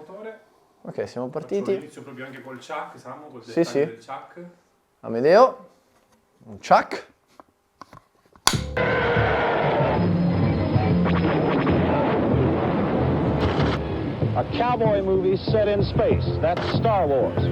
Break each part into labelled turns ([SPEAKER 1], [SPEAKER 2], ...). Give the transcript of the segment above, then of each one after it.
[SPEAKER 1] motore.
[SPEAKER 2] Ok, siamo
[SPEAKER 1] Faccio
[SPEAKER 2] partiti.
[SPEAKER 1] l'inizio proprio anche col chuck, Samu, col
[SPEAKER 2] Sì,
[SPEAKER 1] dettaglio
[SPEAKER 2] sì.
[SPEAKER 1] del chuck.
[SPEAKER 2] Amedeo, un chuck.
[SPEAKER 3] A cowboy movie set in space. That's Star Wars.
[SPEAKER 4] The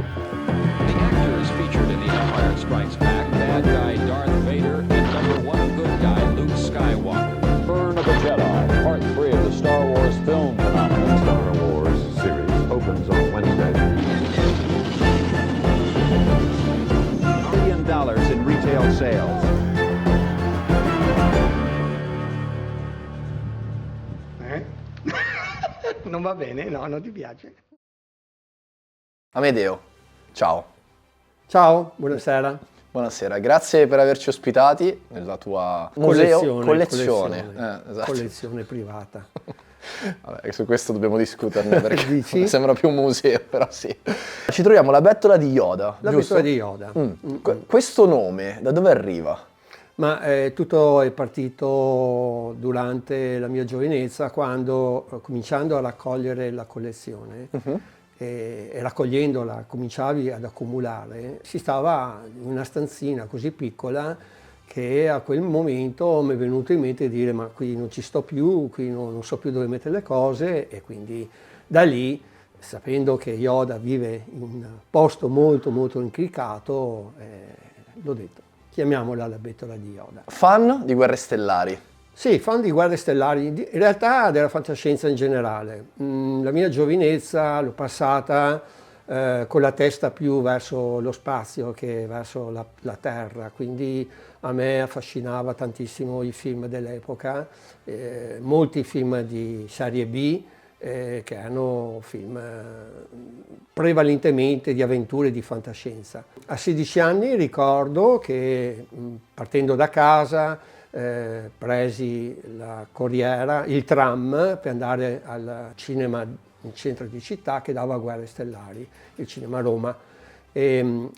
[SPEAKER 4] actors featured in The Empire Strikes Back, bad guy Darth Vader and number one good guy Luke Skywalker.
[SPEAKER 3] Return of the Jedi. Part 3 of the Star Wars film phenomenon.
[SPEAKER 5] Star Wars series opens on Wednesday.
[SPEAKER 4] $1 billion in retail sales.
[SPEAKER 6] Non va bene? No, non ti piace.
[SPEAKER 2] Amedeo, ciao.
[SPEAKER 6] Ciao, buonasera.
[SPEAKER 2] Buonasera, grazie per averci ospitati nella tua collezione. Esatto.
[SPEAKER 6] Collezione privata.
[SPEAKER 2] Vabbè, su questo dobbiamo discuterne perché
[SPEAKER 6] Dici?
[SPEAKER 2] sembra più un museo, però sì. Ci troviamo la bettola di Yoda,
[SPEAKER 6] La
[SPEAKER 2] giusto?
[SPEAKER 6] bettola di Yoda.
[SPEAKER 2] Questo nome, da dove arriva?
[SPEAKER 6] Ma tutto è partito durante la mia giovinezza, quando cominciando a raccogliere la collezione e raccogliendola cominciavi ad accumulare, si stava in una stanzina così piccola che a quel momento mi è venuto in mente di dire ma qui non ci sto più, qui non so più dove mettere le cose, e quindi da lì, sapendo che Yoda vive in un posto molto molto incricato, l'ho detto, chiamiamola la bettola di Yoda.
[SPEAKER 2] Fan di Guerre Stellari.
[SPEAKER 6] Sì, fan di Guerre Stellari, in realtà della fantascienza in generale. La mia giovinezza l'ho passata con la testa più verso lo spazio che verso la Terra, quindi a me affascinava tantissimo i film dell'epoca, molti film di serie B, che erano film prevalentemente di avventure e di fantascienza. A 16 anni ricordo che partendo da casa presi la corriera, il tram per andare al cinema in centro di città che dava Guerre Stellari, il cinema Roma.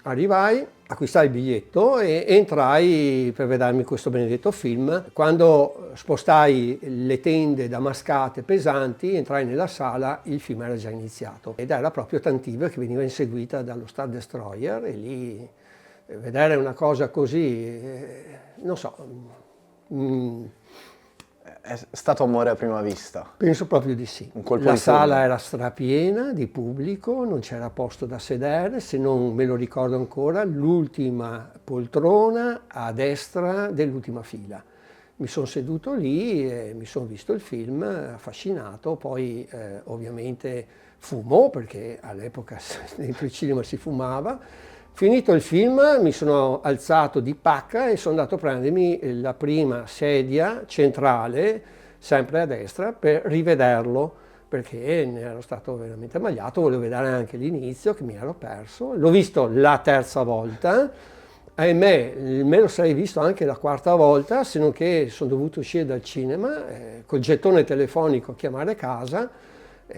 [SPEAKER 6] Arrivai, acquistai il biglietto e entrai per vedermi questo benedetto film. Quando spostai le tende damascate pesanti, entrai nella sala, il film era già iniziato ed era proprio Tantive che veniva inseguita dallo Star Destroyer, e lì vedere una cosa così, non so.
[SPEAKER 2] È stato amore a prima vista.
[SPEAKER 6] Penso proprio di sì.
[SPEAKER 2] Un colpo
[SPEAKER 6] La
[SPEAKER 2] di
[SPEAKER 6] sala
[SPEAKER 2] fulmine.
[SPEAKER 6] era strapiena di pubblico, non c'era posto da sedere, se non me lo ricordo ancora, l'ultima poltrona a destra dell'ultima fila. Mi sono seduto lì e mi sono visto il film, affascinato, poi ovviamente fumo, perché all'epoca dentro il cinema si fumava. Finito il film mi sono alzato di pacca e sono andato a prendermi la prima sedia centrale, sempre a destra, per rivederlo, perché ne ero stato veramente ammagliato, volevo vedere anche l'inizio che mi ero perso. L'ho visto la terza volta, ahimè me lo sarei visto anche la quarta volta, se non che sono dovuto uscire dal cinema col gettone telefonico a chiamare casa,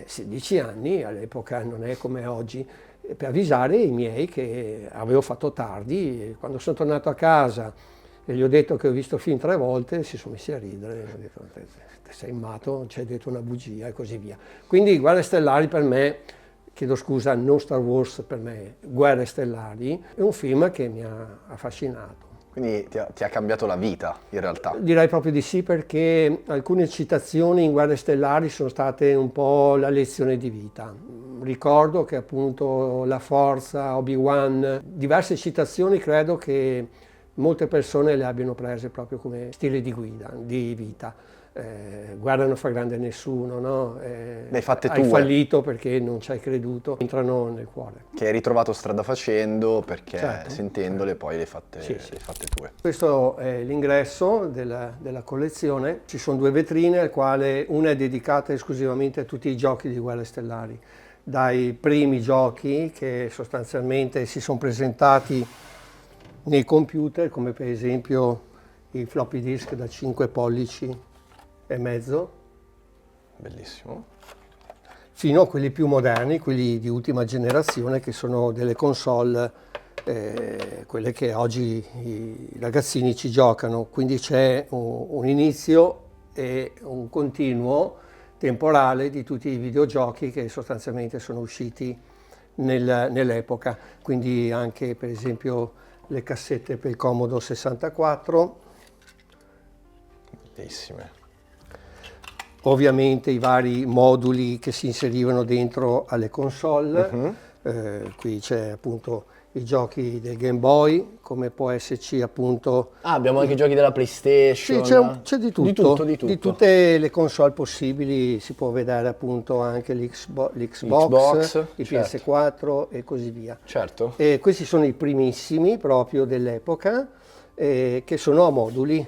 [SPEAKER 6] 16 anni, all'epoca non è come oggi, per avvisare i miei che avevo fatto tardi. Quando sono tornato a casa e gli ho detto che ho visto il film 3 volte, si sono messi a ridere, ho detto te sei matto, ci hai detto una bugia e così via. Quindi Guerre Stellari per me, chiedo scusa, non Star Wars per me, Guerre Stellari, è un film che mi ha affascinato.
[SPEAKER 2] Quindi ti ha cambiato la vita, in realtà.
[SPEAKER 6] Direi proprio di sì, perché alcune citazioni in Guerre Stellari sono state un po' la lezione di vita. Ricordo che appunto la forza, Obi-Wan, diverse citazioni credo che molte persone le abbiano prese proprio come stile di guida, di vita. Guerra non fa grande nessuno, no?
[SPEAKER 2] Le hai fatte
[SPEAKER 6] hai
[SPEAKER 2] tue.
[SPEAKER 6] fallito perché non ci hai creduto, entrano nel cuore.
[SPEAKER 2] Che hai ritrovato strada facendo, perché
[SPEAKER 6] Certo,
[SPEAKER 2] sentendole poi le hai fatte,
[SPEAKER 6] Sì,
[SPEAKER 2] le
[SPEAKER 6] sì.
[SPEAKER 2] hai fatte tue.
[SPEAKER 6] Questo è l'ingresso della collezione. Ci sono 2 vetrine, al quale una è dedicata esclusivamente a tutti i giochi di Guerre Stellari. Dai primi giochi che sostanzialmente si sono presentati nei computer, come per esempio i floppy disk da 5 pollici e mezzo,
[SPEAKER 2] Bellissimo.
[SPEAKER 6] fino a quelli più moderni, quelli di ultima generazione, che sono delle console, quelle che oggi i ragazzini ci giocano. Quindi c'è un inizio e un continuo temporale di tutti i videogiochi che sostanzialmente sono usciti nell'epoca, quindi anche per esempio le cassette per il Commodore 64,
[SPEAKER 2] bellissime.
[SPEAKER 6] ovviamente i vari moduli che si inserivano dentro alle console, qui c'è appunto i giochi del Game Boy, come può esserci appunto...
[SPEAKER 2] Ah, abbiamo anche i giochi della PlayStation.
[SPEAKER 6] Sì, c'è di tutto.
[SPEAKER 2] Di tutto.
[SPEAKER 6] Di tutte le console possibili si può vedere appunto anche l'Xbox, il
[SPEAKER 2] certo.
[SPEAKER 6] PS4 e così via.
[SPEAKER 2] Certo.
[SPEAKER 6] E questi sono i primissimi proprio dell'epoca, che sono a moduli.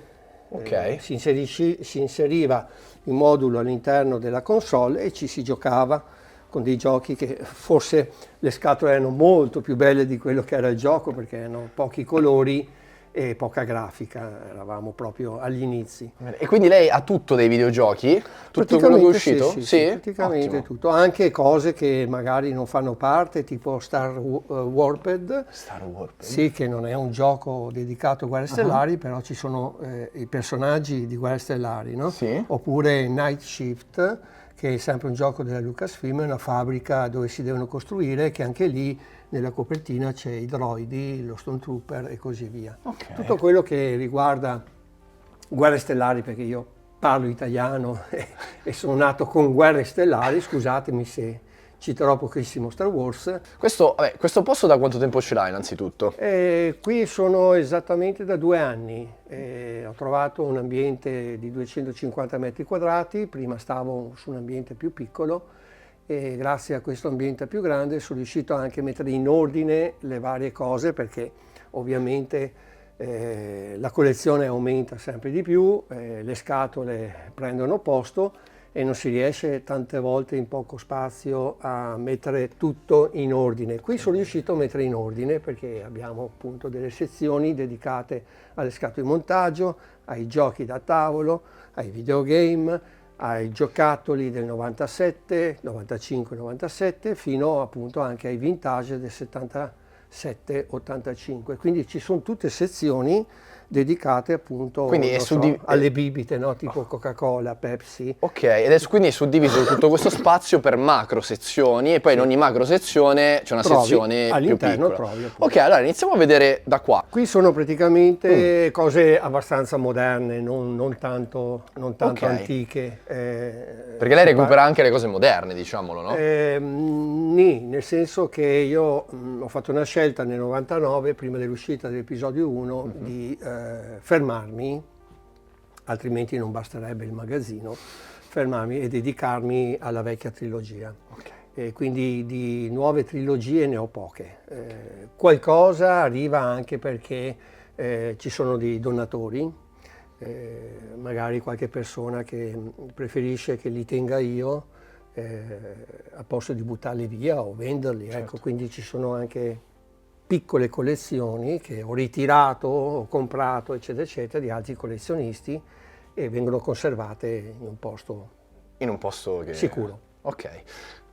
[SPEAKER 2] Ok.
[SPEAKER 6] Si inseriva il modulo all'interno della console e ci si giocava con dei giochi che forse le scatole erano molto più belle di quello che era il gioco, perché erano pochi colori e poca grafica, eravamo proprio agli inizi.
[SPEAKER 2] E quindi lei ha tutto dei videogiochi? Tutto quello che è uscito?
[SPEAKER 6] Sì, praticamente
[SPEAKER 2] Ottimo.
[SPEAKER 6] tutto. Anche cose che magari non fanno parte, tipo Star Warped.
[SPEAKER 2] Star Warped.
[SPEAKER 6] Sì, che non è un gioco dedicato a Guerre Stellari, però ci sono i personaggi di Guerre Stellari, no?
[SPEAKER 2] Sì.
[SPEAKER 6] Oppure Night Shift, che è sempre un gioco della Lucasfilm, è una fabbrica dove si devono costruire, che anche lì nella copertina c'è i droidi, lo Stormtrooper e così via.
[SPEAKER 2] Ok.
[SPEAKER 6] Tutto quello che riguarda Guerre Stellari, perché io parlo italiano e sono nato con Guerre Stellari, scusatemi se citerò pochissimo Star Wars.
[SPEAKER 2] Questo posto da quanto tempo ce l'ha innanzitutto?
[SPEAKER 6] Qui sono esattamente da 2 anni. Ho trovato un ambiente di 250 metri quadrati, prima stavo su un ambiente più piccolo e grazie a questo ambiente più grande sono riuscito anche a mettere in ordine le varie cose, perché ovviamente la collezione aumenta sempre di più, le scatole prendono posto e non si riesce tante volte in poco spazio a mettere tutto in ordine. Qui sono riuscito a mettere in ordine perché abbiamo appunto delle sezioni dedicate alle scatole di montaggio, ai giochi da tavolo, ai videogame, ai giocattoli del 97, 95, 97, fino appunto anche ai vintage del 77, 85. Quindi ci sono tutte sezioni dedicate appunto alle bibite, no? Tipo Coca-Cola, Pepsi.
[SPEAKER 2] Ok, quindi è suddiviso tutto questo spazio per macro sezioni e poi in ogni macro sezione c'è una sezione più piccola.
[SPEAKER 6] Trovi,
[SPEAKER 2] ok, allora iniziamo a vedere da qua.
[SPEAKER 6] Qui sono praticamente cose abbastanza moderne, non tanto antiche.
[SPEAKER 2] Perché lei recupera anche le cose moderne, diciamolo, no?
[SPEAKER 6] Nel senso che io ho fatto una scelta nel 99, prima dell'uscita dell'episodio 1, di fermarmi, altrimenti non basterebbe il magazzino, fermarmi e dedicarmi alla vecchia trilogia.
[SPEAKER 2] Ok.
[SPEAKER 6] E quindi di nuove trilogie ne ho poche. Qualcosa arriva anche perché ci sono dei donatori, magari qualche persona che preferisce che li tenga io a posto di buttarli via o venderli.
[SPEAKER 2] Certo.
[SPEAKER 6] Ecco, quindi ci sono anche piccole collezioni che ho ritirato, ho comprato, eccetera, eccetera, di altri collezionisti e vengono conservate in un posto sicuro.
[SPEAKER 2] Ok.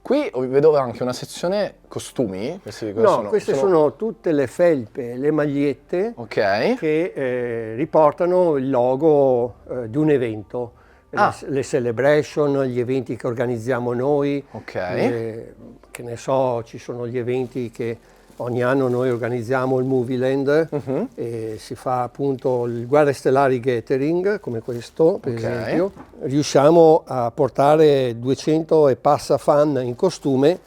[SPEAKER 2] Qui vedo anche una sezione costumi.
[SPEAKER 6] Queste sono tutte le felpe, le magliette che riportano il logo di un evento. Le celebration, gli eventi che organizziamo noi, che ne so, ci sono gli eventi che ogni anno noi organizziamo il Movieland e si fa appunto il Guerre Stellari Gathering, come questo per esempio. Riusciamo a portare 200 e passa fan in costume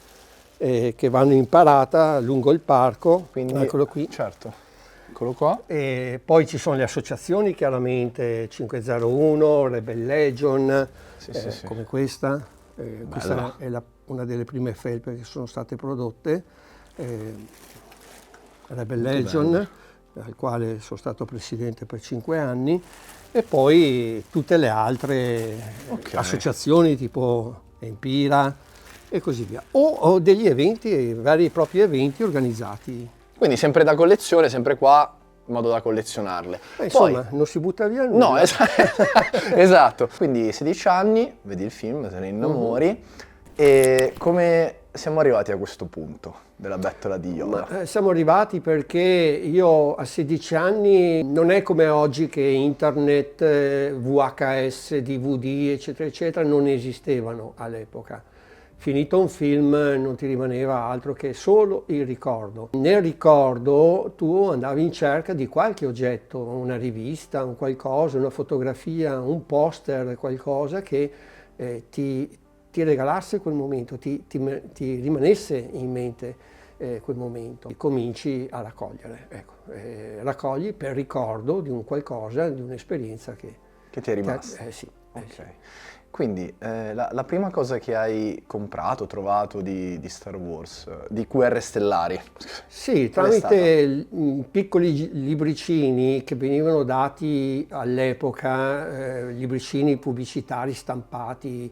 [SPEAKER 6] che vanno in parata lungo il parco.
[SPEAKER 2] Quindi,
[SPEAKER 6] eccolo qui.
[SPEAKER 2] Certo, eccolo qua.
[SPEAKER 6] E poi ci sono le associazioni, chiaramente 501, Rebel Legion, come questa. Questa è una delle prime felpe che sono state prodotte. Rebel Legion, al quale sono stato presidente per 5 anni, e poi tutte le altre associazioni tipo Empira e così via, o degli eventi, veri e propri eventi organizzati.
[SPEAKER 2] Quindi sempre da collezione, sempre qua, in modo da collezionarle.
[SPEAKER 6] Insomma, non si butta via nulla.
[SPEAKER 2] No, esatto. Quindi 16 anni, vedi il film, te ne innamori, e come siamo arrivati a questo punto della bettola di Yoda?
[SPEAKER 6] Ma, siamo arrivati perché io a 16 anni non è come oggi che internet, VHS, DVD, eccetera, eccetera, non esistevano all'epoca. Finito un film non ti rimaneva altro che solo il ricordo. Nel ricordo tu andavi in cerca di qualche oggetto, una rivista, un qualcosa, una fotografia, un poster, qualcosa che ti regalasse quel momento, ti rimanesse in mente quel momento. Cominci a raccogliere, ecco, raccogli per ricordo di un qualcosa, di un'esperienza che
[SPEAKER 2] ti è rimasta.
[SPEAKER 6] Sì.
[SPEAKER 2] Ok.
[SPEAKER 6] Sì.
[SPEAKER 2] Quindi la prima cosa che hai comprato, trovato di Star Wars, di QR Stellari?
[SPEAKER 6] Sì,
[SPEAKER 2] Qual è
[SPEAKER 6] tramite piccoli libricini che venivano dati all'epoca, libricini pubblicitari stampati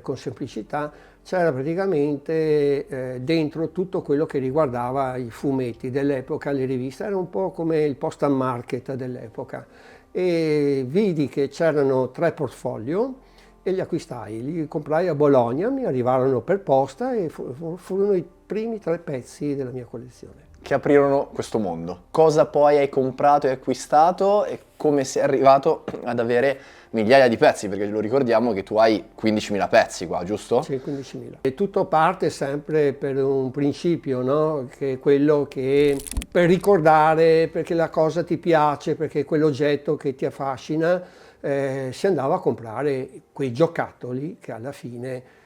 [SPEAKER 6] con semplicità, c'era praticamente dentro tutto quello che riguardava i fumetti dell'epoca, le riviste, era un po' come il post and market dell'epoca. E vidi che c'erano 3 portfolio e li acquistai, li comprai a Bologna, mi arrivarono per posta e furono i primi 3 pezzi della mia collezione.
[SPEAKER 2] Che aprirono questo mondo. Cosa poi hai comprato e acquistato e come sei arrivato ad avere migliaia di pezzi? Perché lo ricordiamo che tu hai 15.000 pezzi qua, giusto?
[SPEAKER 6] Sì, 15.000. E tutto parte sempre per un principio, no? Che è quello che per ricordare, perché la cosa ti piace, perché quell'oggetto che ti affascina, si andava a comprare quei giocattoli che alla fine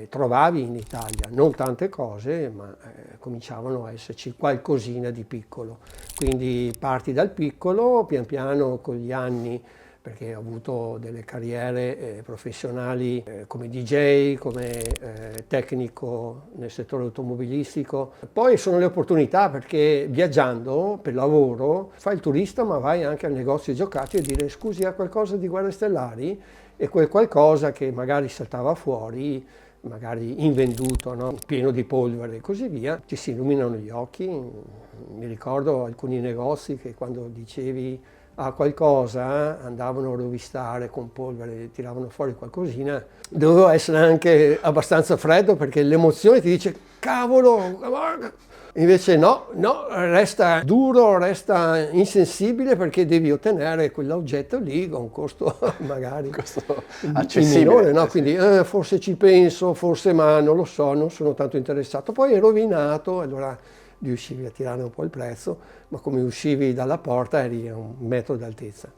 [SPEAKER 6] trovavi in Italia, non tante cose, ma cominciavano a esserci qualcosina di piccolo. Quindi parti dal piccolo, pian piano con gli anni, perché ho avuto delle carriere professionali come DJ, come tecnico nel settore automobilistico. Poi sono le opportunità, perché viaggiando per lavoro fai il turista ma vai anche al negozio di giocattoli e dire: scusi, ha qualcosa di Guerre Stellari? E quel qualcosa che magari saltava fuori, magari invenduto, no? Pieno di polvere e così via, ci si illuminano gli occhi. Mi ricordo alcuni negozi che quando dicevi a qualcosa andavano a rovistare con polvere, tiravano fuori qualcosina. Dovevo essere anche abbastanza freddo, perché l'emozione ti dice: cavolo! Invece no, resta duro, resta insensibile, perché devi ottenere quell'oggetto lì con un costo magari
[SPEAKER 2] accessibile.
[SPEAKER 6] Minore, no? Quindi forse ci penso, forse, ma non lo so, non sono tanto interessato. Poi è rovinato, allora riuscivi a tirare un po' il prezzo, ma come uscivi dalla porta eri a 1 metro d'altezza.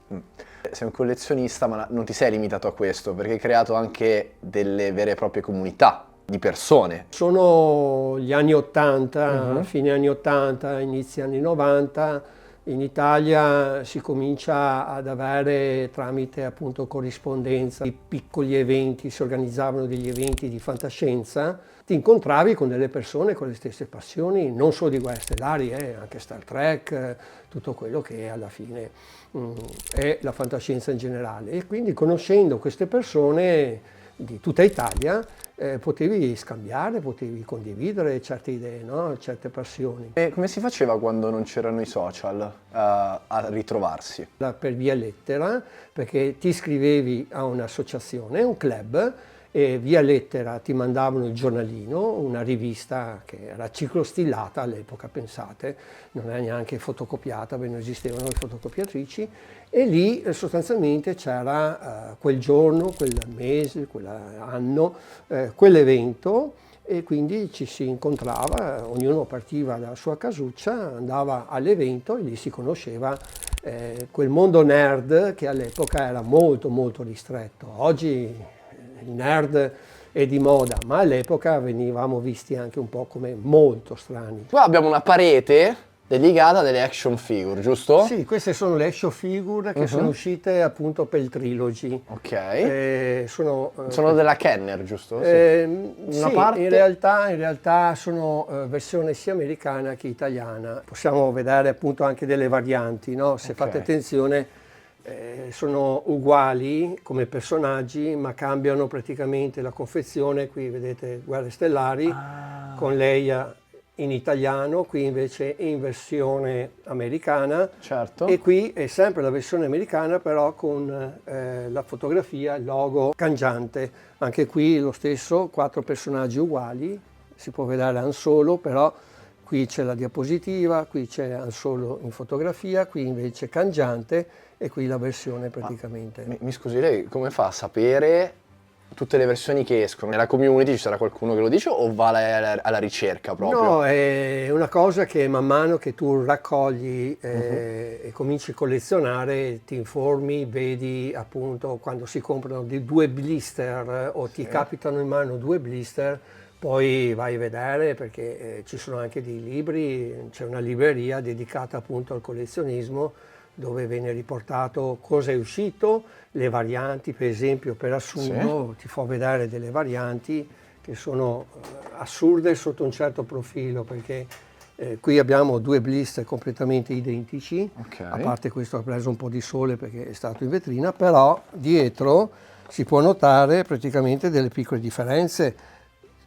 [SPEAKER 2] Sei un collezionista, ma non ti sei limitato a questo, perché hai creato anche delle vere e proprie comunità di persone.
[SPEAKER 6] Sono gli anni 80, fine anni 80, inizi anni 90, in Italia si comincia ad avere, tramite appunto corrispondenza, di piccoli eventi, si organizzavano degli eventi di fantascienza, ti incontravi con delle persone con le stesse passioni, non solo di Guerre Stellari, anche Star Trek, tutto quello che alla fine è la fantascienza in generale. E quindi, conoscendo queste persone di tutta Italia, potevi scambiare, potevi condividere certe idee, no? Certe passioni.
[SPEAKER 2] E come si faceva quando non c'erano i social a ritrovarsi?
[SPEAKER 6] Per via lettera, perché ti iscrivevi a un'associazione, un club, e via lettera ti mandavano il giornalino, una rivista che era ciclostillata all'epoca, pensate, non è neanche fotocopiata, non esistevano le fotocopiatrici, e lì sostanzialmente c'era quel giorno, quel mese, quell'anno, quell'evento, e quindi ci si incontrava, ognuno partiva dalla sua casuccia, andava all'evento e lì si conosceva quel mondo nerd che all'epoca era molto molto ristretto. Oggi il nerd è di moda, ma all'epoca venivamo visti anche un po' come molto strani.
[SPEAKER 2] Qua abbiamo una parete dedicata a delle action figure, giusto?
[SPEAKER 6] Sì, queste sono le action figure che sono uscite appunto per il trilogy.
[SPEAKER 2] Ok.
[SPEAKER 6] Sono
[SPEAKER 2] della Kenner, giusto?
[SPEAKER 6] sì,
[SPEAKER 2] parte?
[SPEAKER 6] in realtà sono versione sia americana che italiana. Possiamo vedere appunto anche delle varianti, no? Se fate attenzione, sono uguali come personaggi, ma cambiano praticamente la confezione. Qui vedete Guerre Stellari con Leia in italiano, qui invece in versione americana.
[SPEAKER 2] Certo.
[SPEAKER 6] E qui è sempre la versione americana, però con la fotografia, il logo cangiante. Anche qui lo stesso, 4 personaggi uguali, si può vedere Han Solo, però qui c'è la diapositiva, qui c'è Han Solo in fotografia, qui invece cangiante e qui la versione praticamente.
[SPEAKER 2] Mi scusi, lei come fa a sapere tutte le versioni che escono? Nella community ci sarà qualcuno che lo dice o va alla ricerca proprio?
[SPEAKER 6] No, è una cosa che man mano che tu raccogli e cominci a collezionare, ti informi, vedi appunto quando si comprano due blister o ti capitano in mano due blister, poi vai a vedere perché ci sono anche dei libri, c'è una libreria dedicata appunto al collezionismo dove viene riportato cosa è uscito, le varianti, per esempio per assurdo ti fa vedere delle varianti che sono assurde sotto un certo profilo, perché qui abbiamo due blister completamente identici, a parte questo ha preso un po' di sole perché è stato in vetrina, però dietro si può notare praticamente delle piccole differenze,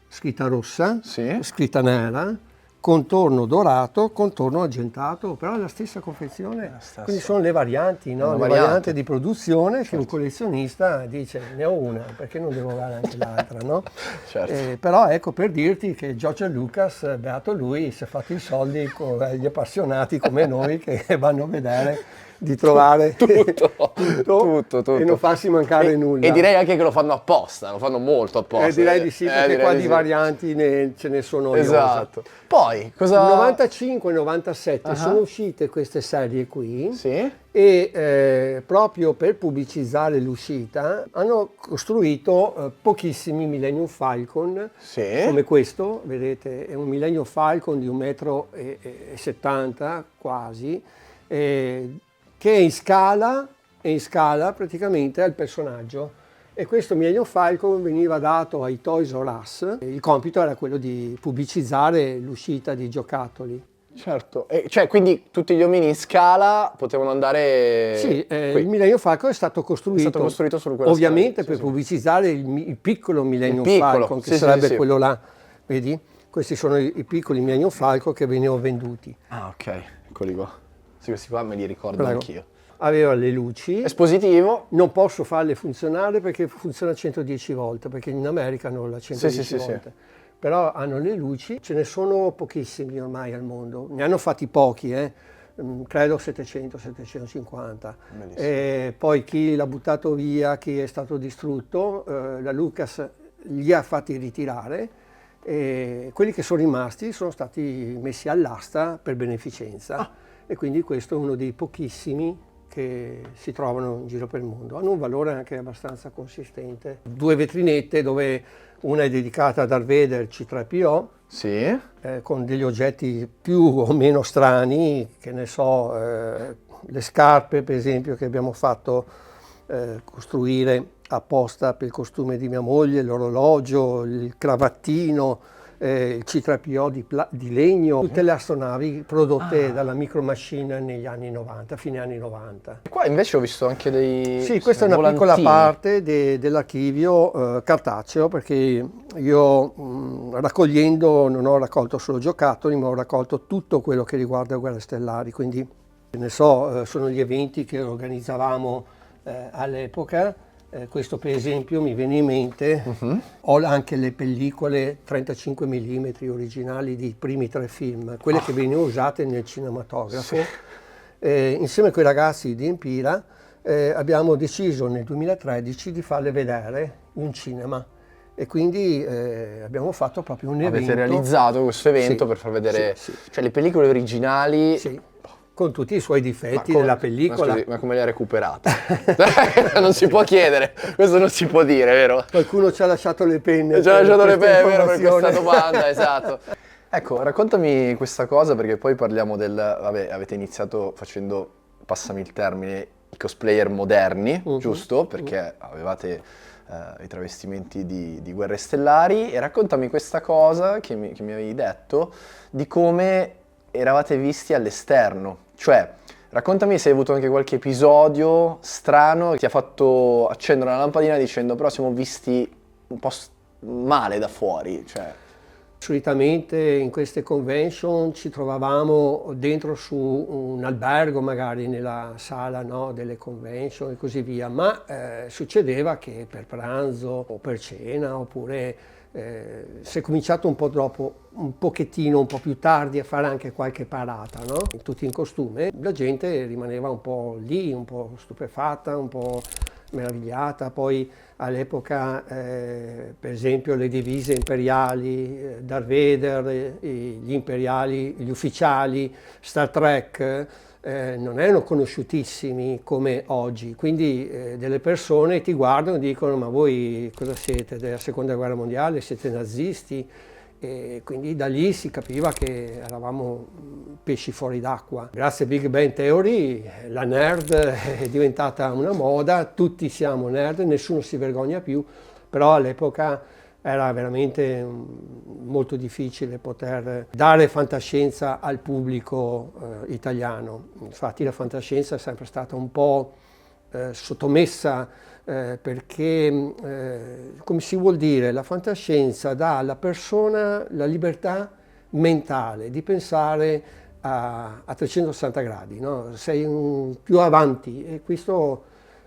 [SPEAKER 6] scritta rossa, scritta nera, contorno dorato, contorno argentato, però è la stessa confezione, quindi sono le varianti, no? Le varianti di produzione che un collezionista dice ne ho una, perché non devo avere anche l'altra, no? Però ecco, per dirti che George Lucas, beato lui, si è fatto i soldi con gli appassionati come noi che vanno a vedere di trovare tutto e non farsi mancare nulla.
[SPEAKER 2] E direi anche che lo fanno apposta, lo fanno molto apposta.
[SPEAKER 6] Direi di sì, perché qua di varianti ce ne sono.
[SPEAKER 2] Esatto. Poi, cosa...
[SPEAKER 6] Nel 95 e 97 sono uscite queste serie qui e proprio per pubblicizzare l'uscita hanno costruito pochissimi Millennium Falcon, come questo, vedete, è un Millennium Falcon di 1,70 m quasi, che è in scala praticamente al personaggio. E questo Millennium Falcon veniva dato ai Toys R Us, il compito era quello di pubblicizzare l'uscita di giocattoli.
[SPEAKER 2] Certo, cioè quindi tutti gli omini in scala potevano andare...
[SPEAKER 6] Sì, il Millennium Falcon è stato costruito
[SPEAKER 2] su quella
[SPEAKER 6] ovviamente
[SPEAKER 2] scala,
[SPEAKER 6] per pubblicizzare il piccolo Millennium Falcon, che sarebbe quello là, vedi? Questi sono i piccoli Millennium Falcon che venivano venduti.
[SPEAKER 2] Ah, ok, eccoli qua. Sì, questi qua me li ricordo anch'io.
[SPEAKER 6] Aveva le luci.
[SPEAKER 2] Espositivo.
[SPEAKER 6] Non posso farle funzionare perché funziona 110 volt, perché in America non la 110 volt. Però hanno le luci, ce ne sono pochissimi ormai al mondo, ne hanno fatti pochi, credo 700-750. Poi chi l'ha buttato via, chi è stato distrutto, la Lucas li ha fatti ritirare e quelli che sono rimasti sono stati messi all'asta per beneficenza e quindi questo è uno dei pochissimi che si trovano in giro per il mondo. Hanno un valore anche abbastanza consistente. Due vetrinette dove una è dedicata a Darth Vader C3PO, con degli oggetti più o meno strani, che ne so, le scarpe per esempio che abbiamo fatto costruire apposta per il costume di mia moglie, l'orologio, il cravattino, il C3PO di legno, tutte le astronavi prodotte dalla Micro Machine negli anni 90, fine anni 90.
[SPEAKER 2] Qua invece ho visto anche dei
[SPEAKER 6] Sì, questa è una piccola parte dell'archivio cartaceo, perché io raccogliendo non ho raccolto solo giocattoli, ma ho raccolto tutto quello che riguarda Guerre Stellari, quindi ne so, sono gli eventi che organizzavamo all'epoca. Questo per esempio mi viene in mente, ho anche le pellicole 35 mm originali dei primi 3 film, quelle che venivano usate nel cinematografo. Insieme a quei ragazzi di Empira abbiamo deciso nel 2013 di farle vedere in cinema e quindi abbiamo fatto proprio un evento.
[SPEAKER 2] Avete realizzato questo evento per far vedere cioè le pellicole originali?
[SPEAKER 6] Con tutti i suoi difetti della pellicola.
[SPEAKER 2] Ma come li ha recuperate? Non si può chiedere, questo non si può dire, vero?
[SPEAKER 6] Qualcuno ci ha lasciato le penne.
[SPEAKER 2] Ci ha lasciato le penne, vero, per questa domanda, esatto. Ecco, raccontami questa cosa perché poi parliamo vabbè, avete iniziato facendo, passami il termine, i cosplayer moderni, giusto? Perché avevate i travestimenti di Guerre Stellari e raccontami questa cosa che mi avevi detto di come eravate visti all'esterno, cioè raccontami se hai avuto anche qualche episodio strano che ti ha fatto accendere una lampadina dicendo però siamo visti un po' male da fuori, cioè.
[SPEAKER 6] Solitamente in queste convention ci trovavamo dentro su un albergo, magari nella sala, no, delle convention e così via, ma succedeva che per pranzo o per cena oppure Si è cominciato un po' dopo, un pochettino, un po' più tardi a fare anche qualche parata, no? Tutti in costume. La gente rimaneva un po' lì, un po' stupefatta, un po' meravigliata. Poi all'epoca, per esempio, le divise imperiali, Darth Vader, gli imperiali, gli ufficiali, Star Trek, non erano conosciutissimi come oggi, quindi delle persone ti guardano e dicono: ma voi cosa siete, della seconda guerra mondiale, siete nazisti? E quindi da lì si capiva che eravamo pesci fuori d'acqua. Grazie a Big Bang Theory la nerd è diventata una moda, tutti siamo nerd, nessuno si vergogna più, però all'epoca era veramente molto difficile poter dare fantascienza al pubblico italiano. Infatti la fantascienza è sempre stata un po' sottomessa perché, come si vuol dire, la fantascienza dà alla persona la libertà mentale di pensare a 360 gradi, no? Sei più avanti, e questo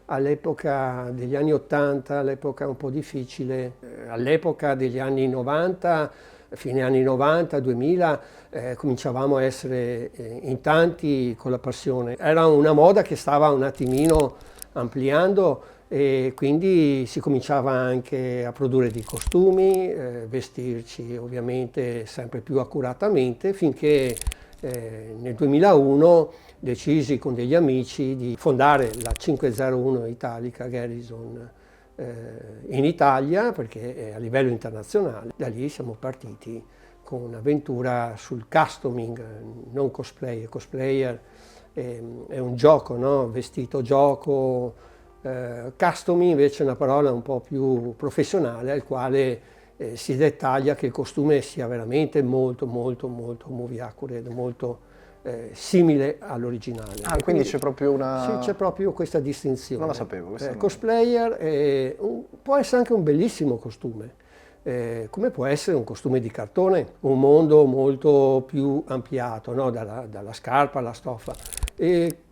[SPEAKER 6] all'epoca degli anni 80, all'epoca un po' difficile, all'epoca degli anni 90, fine anni 90, 2000, cominciavamo a essere in tanti con la passione. Era una moda che stava un attimino ampliando, e quindi si cominciava anche a produrre dei costumi, vestirci ovviamente sempre più accuratamente, finché nel 2001 decisi con degli amici di fondare la 501 Italica Garrison in Italia, perché è a livello internazionale. Da lì siamo partiti con un'avventura sul costuming, non cosplay. Cosplayer è un gioco, no? Vestito gioco. Costuming invece è una parola un po' più professionale, al quale si dettaglia che il costume sia veramente molto movie accurate, molto simile all'originale.
[SPEAKER 2] Ah, quindi c'è proprio una...
[SPEAKER 6] Sì, c'è proprio questa distinzione.
[SPEAKER 2] Non la sapevo. Questa non...
[SPEAKER 6] Cosplayer può essere anche un bellissimo costume, come può essere un costume di cartone, un mondo molto più ampliato, no? Dalla scarpa alla stoffa.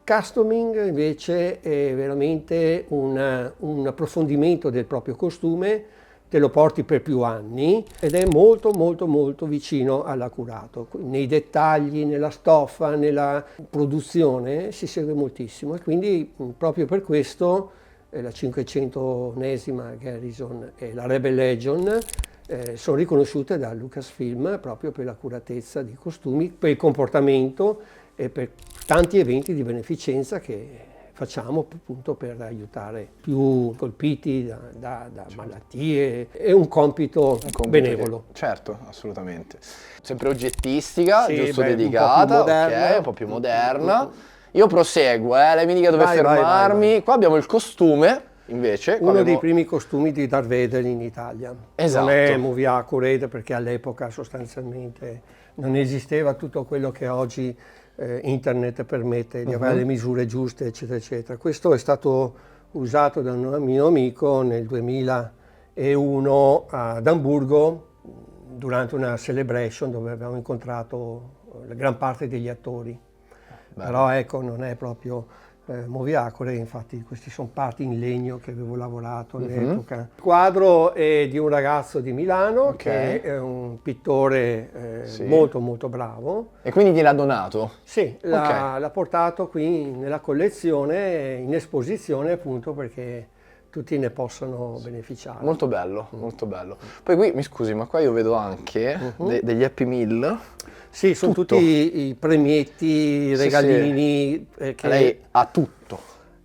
[SPEAKER 6] Costuming invece è veramente un approfondimento del proprio costume, te lo porti per più anni ed è molto vicino all'accurato. Nei dettagli, nella stoffa, nella produzione si segue moltissimo, e quindi proprio per questo la 500esima Garrison e la Rebel Legion sono riconosciute da Lucasfilm proprio per l'accuratezza dei costumi, per il comportamento e per tanti eventi di beneficenza che facciamo appunto per aiutare più colpiti da malattie. È un compito benevolo.
[SPEAKER 2] Certo, assolutamente. Sempre oggettistica,
[SPEAKER 6] Sì,
[SPEAKER 2] giusto,
[SPEAKER 6] beh,
[SPEAKER 2] dedicata,
[SPEAKER 6] un po' più moderna.
[SPEAKER 2] ok, un po' più moderna. Io proseguo, lei mi dica dove
[SPEAKER 6] Vai,
[SPEAKER 2] fermarmi.
[SPEAKER 6] vai.
[SPEAKER 2] Qua abbiamo il costume, invece. Qua
[SPEAKER 6] Uno
[SPEAKER 2] abbiamo...
[SPEAKER 6] dei primi costumi di Darth Vader in Italia.
[SPEAKER 2] Esatto.
[SPEAKER 6] Non è movie accurate, perché all'epoca sostanzialmente non esisteva tutto quello che oggi internet permette di avere le misure giuste, eccetera, eccetera. Questo è stato usato da un mio amico nel 2001 ad Amburgo durante una celebration dove abbiamo incontrato la gran parte degli attori.
[SPEAKER 2] Bello.
[SPEAKER 6] Però ecco, non è proprio movie accurate, infatti questi sono parti in legno che avevo lavorato all'epoca. Il quadro è di un ragazzo di Milano che è un pittore
[SPEAKER 2] Sì.
[SPEAKER 6] molto bravo.
[SPEAKER 2] E quindi gliel'ha donato?
[SPEAKER 6] Sì, l'ha portato qui nella collezione, in esposizione, appunto perché tutti ne possono beneficiare.
[SPEAKER 2] Molto bello, molto bello. Poi qui, mi scusi, ma qua io vedo anche degli Happy Meal.
[SPEAKER 6] Sì, sono
[SPEAKER 2] tutto.
[SPEAKER 6] tutti i premietti, i regalini.
[SPEAKER 2] Che... Lei ha tutto.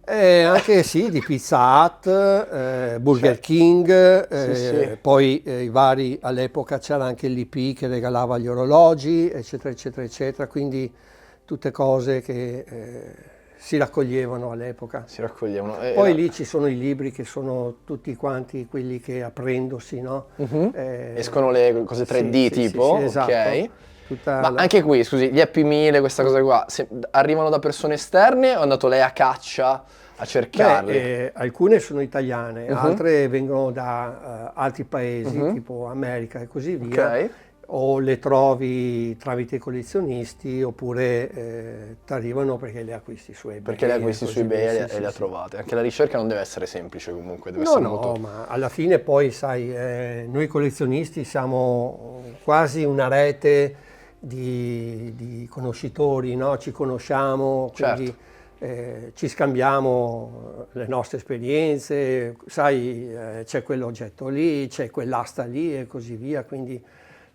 [SPEAKER 6] Anche sì, di Pizza Hut, Burger King,
[SPEAKER 2] Sì.
[SPEAKER 6] poi i vari, all'epoca c'era anche l'IP che regalava gli orologi, eccetera, eccetera, eccetera, quindi tutte cose che si raccoglievano all'epoca.
[SPEAKER 2] Si raccoglievano.
[SPEAKER 6] Poi lì ci sono i libri che sono tutti quanti quelli che aprendosi, no?
[SPEAKER 2] Escono le cose 3D tipo,
[SPEAKER 6] sì, esatto.
[SPEAKER 2] Ok. Ma anche qui, scusi, gli Happy Meal, questa cosa qua, arrivano da persone esterne o è andato lei a caccia a cercarli?
[SPEAKER 6] Alcune sono italiane, altre vengono da altri paesi, tipo America e così via.
[SPEAKER 2] Ok.
[SPEAKER 6] o le trovi tramite i collezionisti oppure ti arrivano perché le acquisti su eBay.
[SPEAKER 2] Perché le acquisti su
[SPEAKER 6] così
[SPEAKER 2] eBay
[SPEAKER 6] via,
[SPEAKER 2] e
[SPEAKER 6] sì,
[SPEAKER 2] le ha
[SPEAKER 6] sì.
[SPEAKER 2] trovate. Anche la ricerca non deve essere semplice comunque, deve
[SPEAKER 6] No,
[SPEAKER 2] essere
[SPEAKER 6] no,
[SPEAKER 2] molto...
[SPEAKER 6] ma alla fine poi sai, noi collezionisti siamo quasi una rete di conoscitori, no? Ci conosciamo, quindi ci scambiamo le nostre esperienze, sai, c'è quell'oggetto lì, c'è quell'asta lì e così via, quindi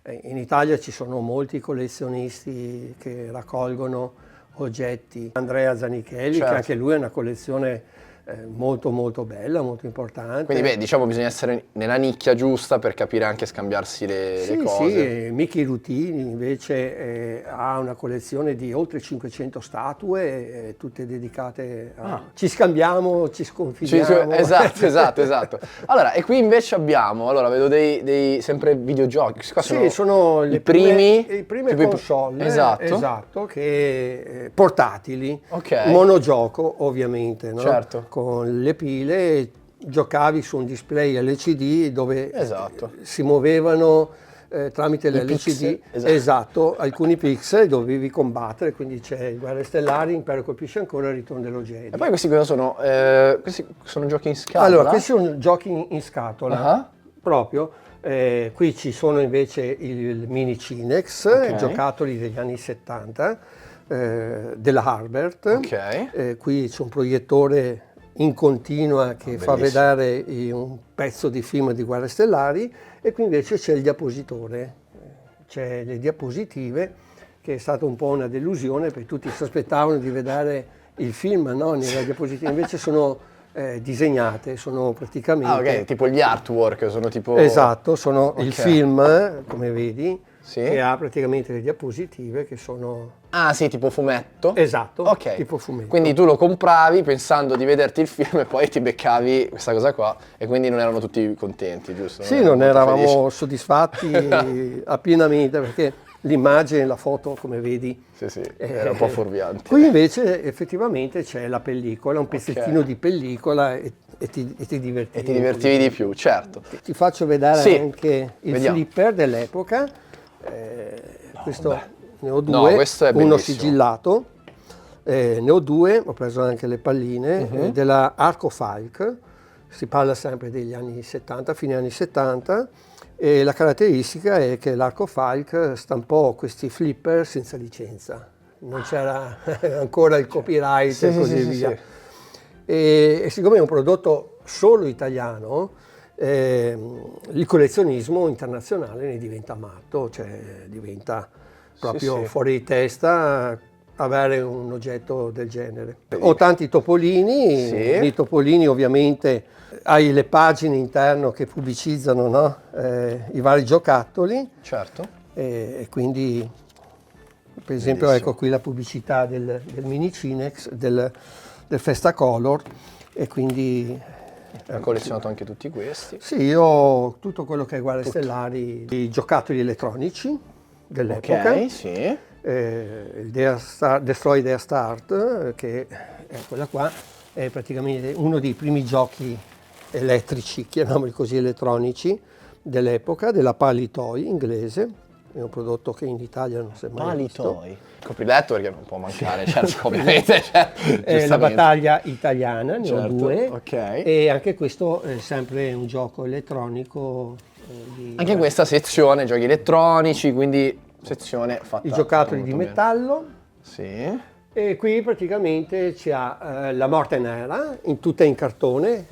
[SPEAKER 6] in Italia ci sono molti collezionisti che raccolgono oggetti. Andrea Zanichelli,
[SPEAKER 2] Certo.
[SPEAKER 6] che anche lui ha una collezione molto molto bella, molto importante.
[SPEAKER 2] Quindi beh, diciamo bisogna essere nella nicchia giusta per capire anche scambiarsi le cose.
[SPEAKER 6] Sì, Michi Rutini invece ha una collezione di oltre 500 statue, tutte dedicate a... Ci scambiamo, ci sconfiggiamo.
[SPEAKER 2] Esatto. Allora, e qui invece abbiamo, allora vedo dei sempre videogiochi. Qua
[SPEAKER 6] Sì, sono le prime
[SPEAKER 2] tipo
[SPEAKER 6] console,
[SPEAKER 2] esatto.
[SPEAKER 6] che, portatili,
[SPEAKER 2] Ok.
[SPEAKER 6] monogioco ovviamente, no?
[SPEAKER 2] Certo.
[SPEAKER 6] Con le pile giocavi su un display LCD dove
[SPEAKER 2] Esatto.
[SPEAKER 6] si muovevano tramite
[SPEAKER 2] I
[SPEAKER 6] l'LCD,
[SPEAKER 2] pixel,
[SPEAKER 6] esatto, alcuni pixel dovevi combattere, quindi c'è Guerre Stellari, Impero colpisce ancora, il Ritorno dello Jedi.
[SPEAKER 2] E poi questi cosa sono? Questi sono giochi in scatola?
[SPEAKER 6] Allora, questi sono giochi in scatola,
[SPEAKER 2] Ah.
[SPEAKER 6] proprio. Qui ci sono invece il mini Cinex,
[SPEAKER 2] Ok.
[SPEAKER 6] giocattoli degli anni 70, della Harbert.
[SPEAKER 2] Ok.
[SPEAKER 6] Qui c'è un proiettore in continua che fa
[SPEAKER 2] bellissimo.
[SPEAKER 6] vedere un pezzo di film di Guerre Stellari, e qui invece c'è il diapositore, c'è le diapositive, che è stata un po' una delusione perché tutti si aspettavano di vedere il film, no? Nelle diapositive invece sono disegnate, sono praticamente...
[SPEAKER 2] Ah, ok, tipo gli artwork, sono tipo...
[SPEAKER 6] Esatto, sono il
[SPEAKER 2] Ok.
[SPEAKER 6] film, come vedi,
[SPEAKER 2] Sì.
[SPEAKER 6] che ha praticamente le diapositive che sono...
[SPEAKER 2] Ah sì, tipo fumetto?
[SPEAKER 6] Esatto,
[SPEAKER 2] Ok.
[SPEAKER 6] tipo fumetto.
[SPEAKER 2] Quindi tu lo compravi pensando di vederti il film e poi ti beccavi questa cosa qua e quindi non erano tutti contenti, giusto?
[SPEAKER 6] Sì, non
[SPEAKER 2] molto
[SPEAKER 6] eravamo
[SPEAKER 2] felici.
[SPEAKER 6] soddisfatti appienamente perché l'immagine, la foto, come vedi...
[SPEAKER 2] Sì, era un po' fuorviante.
[SPEAKER 6] Qui invece effettivamente c'è la pellicola, un pezzettino di pellicola e ti divertivi.
[SPEAKER 2] E ti divertivi di più, certo.
[SPEAKER 6] Ti faccio vedere
[SPEAKER 2] Sì,
[SPEAKER 6] anche il
[SPEAKER 2] vediamo.
[SPEAKER 6] flipper dell'epoca. Questo ne ho
[SPEAKER 2] No,
[SPEAKER 6] due,
[SPEAKER 2] questo è
[SPEAKER 6] uno
[SPEAKER 2] bellissimo.
[SPEAKER 6] sigillato, ne ho due, ho preso anche le palline, della Arco Falk, si parla sempre degli anni 70, fine anni 70, e la caratteristica è che l'Arco Falk stampò questi flipper senza licenza, non c'era ancora il copyright e così via.
[SPEAKER 2] sì.
[SPEAKER 6] E siccome è un prodotto solo italiano, il collezionismo internazionale ne diventa matto, cioè diventa proprio
[SPEAKER 2] sì.
[SPEAKER 6] fuori di testa avere un oggetto del genere. Ho tanti topolini,
[SPEAKER 2] Sì.
[SPEAKER 6] i topolini ovviamente hai le pagine interne che pubblicizzano, no? I vari giocattoli,
[SPEAKER 2] Certo.
[SPEAKER 6] e quindi per esempio
[SPEAKER 2] Bellissimo.
[SPEAKER 6] ecco qui la pubblicità del mini Cinex, del Festacolor, e quindi
[SPEAKER 2] Ho collezionato anche tutti questi.
[SPEAKER 6] sì, io ho tutto quello che è Guerre Stellari, i giocattoli elettronici dell'epoca,
[SPEAKER 2] Ok, sì.
[SPEAKER 6] il Destroy Death Start, che è quella qua, è praticamente uno dei primi giochi elettrici, chiamiamoli così, elettronici dell'epoca, della Palitoy inglese, è un prodotto che in Italia non si è mai visto.
[SPEAKER 2] Palitoy. Il copriletto perché non può mancare, certo, ovviamente. Cioè,
[SPEAKER 6] La
[SPEAKER 2] giustamente.
[SPEAKER 6] battaglia italiana, ne ho
[SPEAKER 2] Certo,
[SPEAKER 6] due,
[SPEAKER 2] ok.
[SPEAKER 6] e anche questo è sempre un gioco elettronico.
[SPEAKER 2] Anche questa sezione giochi elettronici, quindi sezione fatta
[SPEAKER 6] I giocattoli
[SPEAKER 2] molto
[SPEAKER 6] di
[SPEAKER 2] bene.
[SPEAKER 6] metallo,
[SPEAKER 2] Sì.
[SPEAKER 6] e qui praticamente c'è la morte nera, tutta in cartone.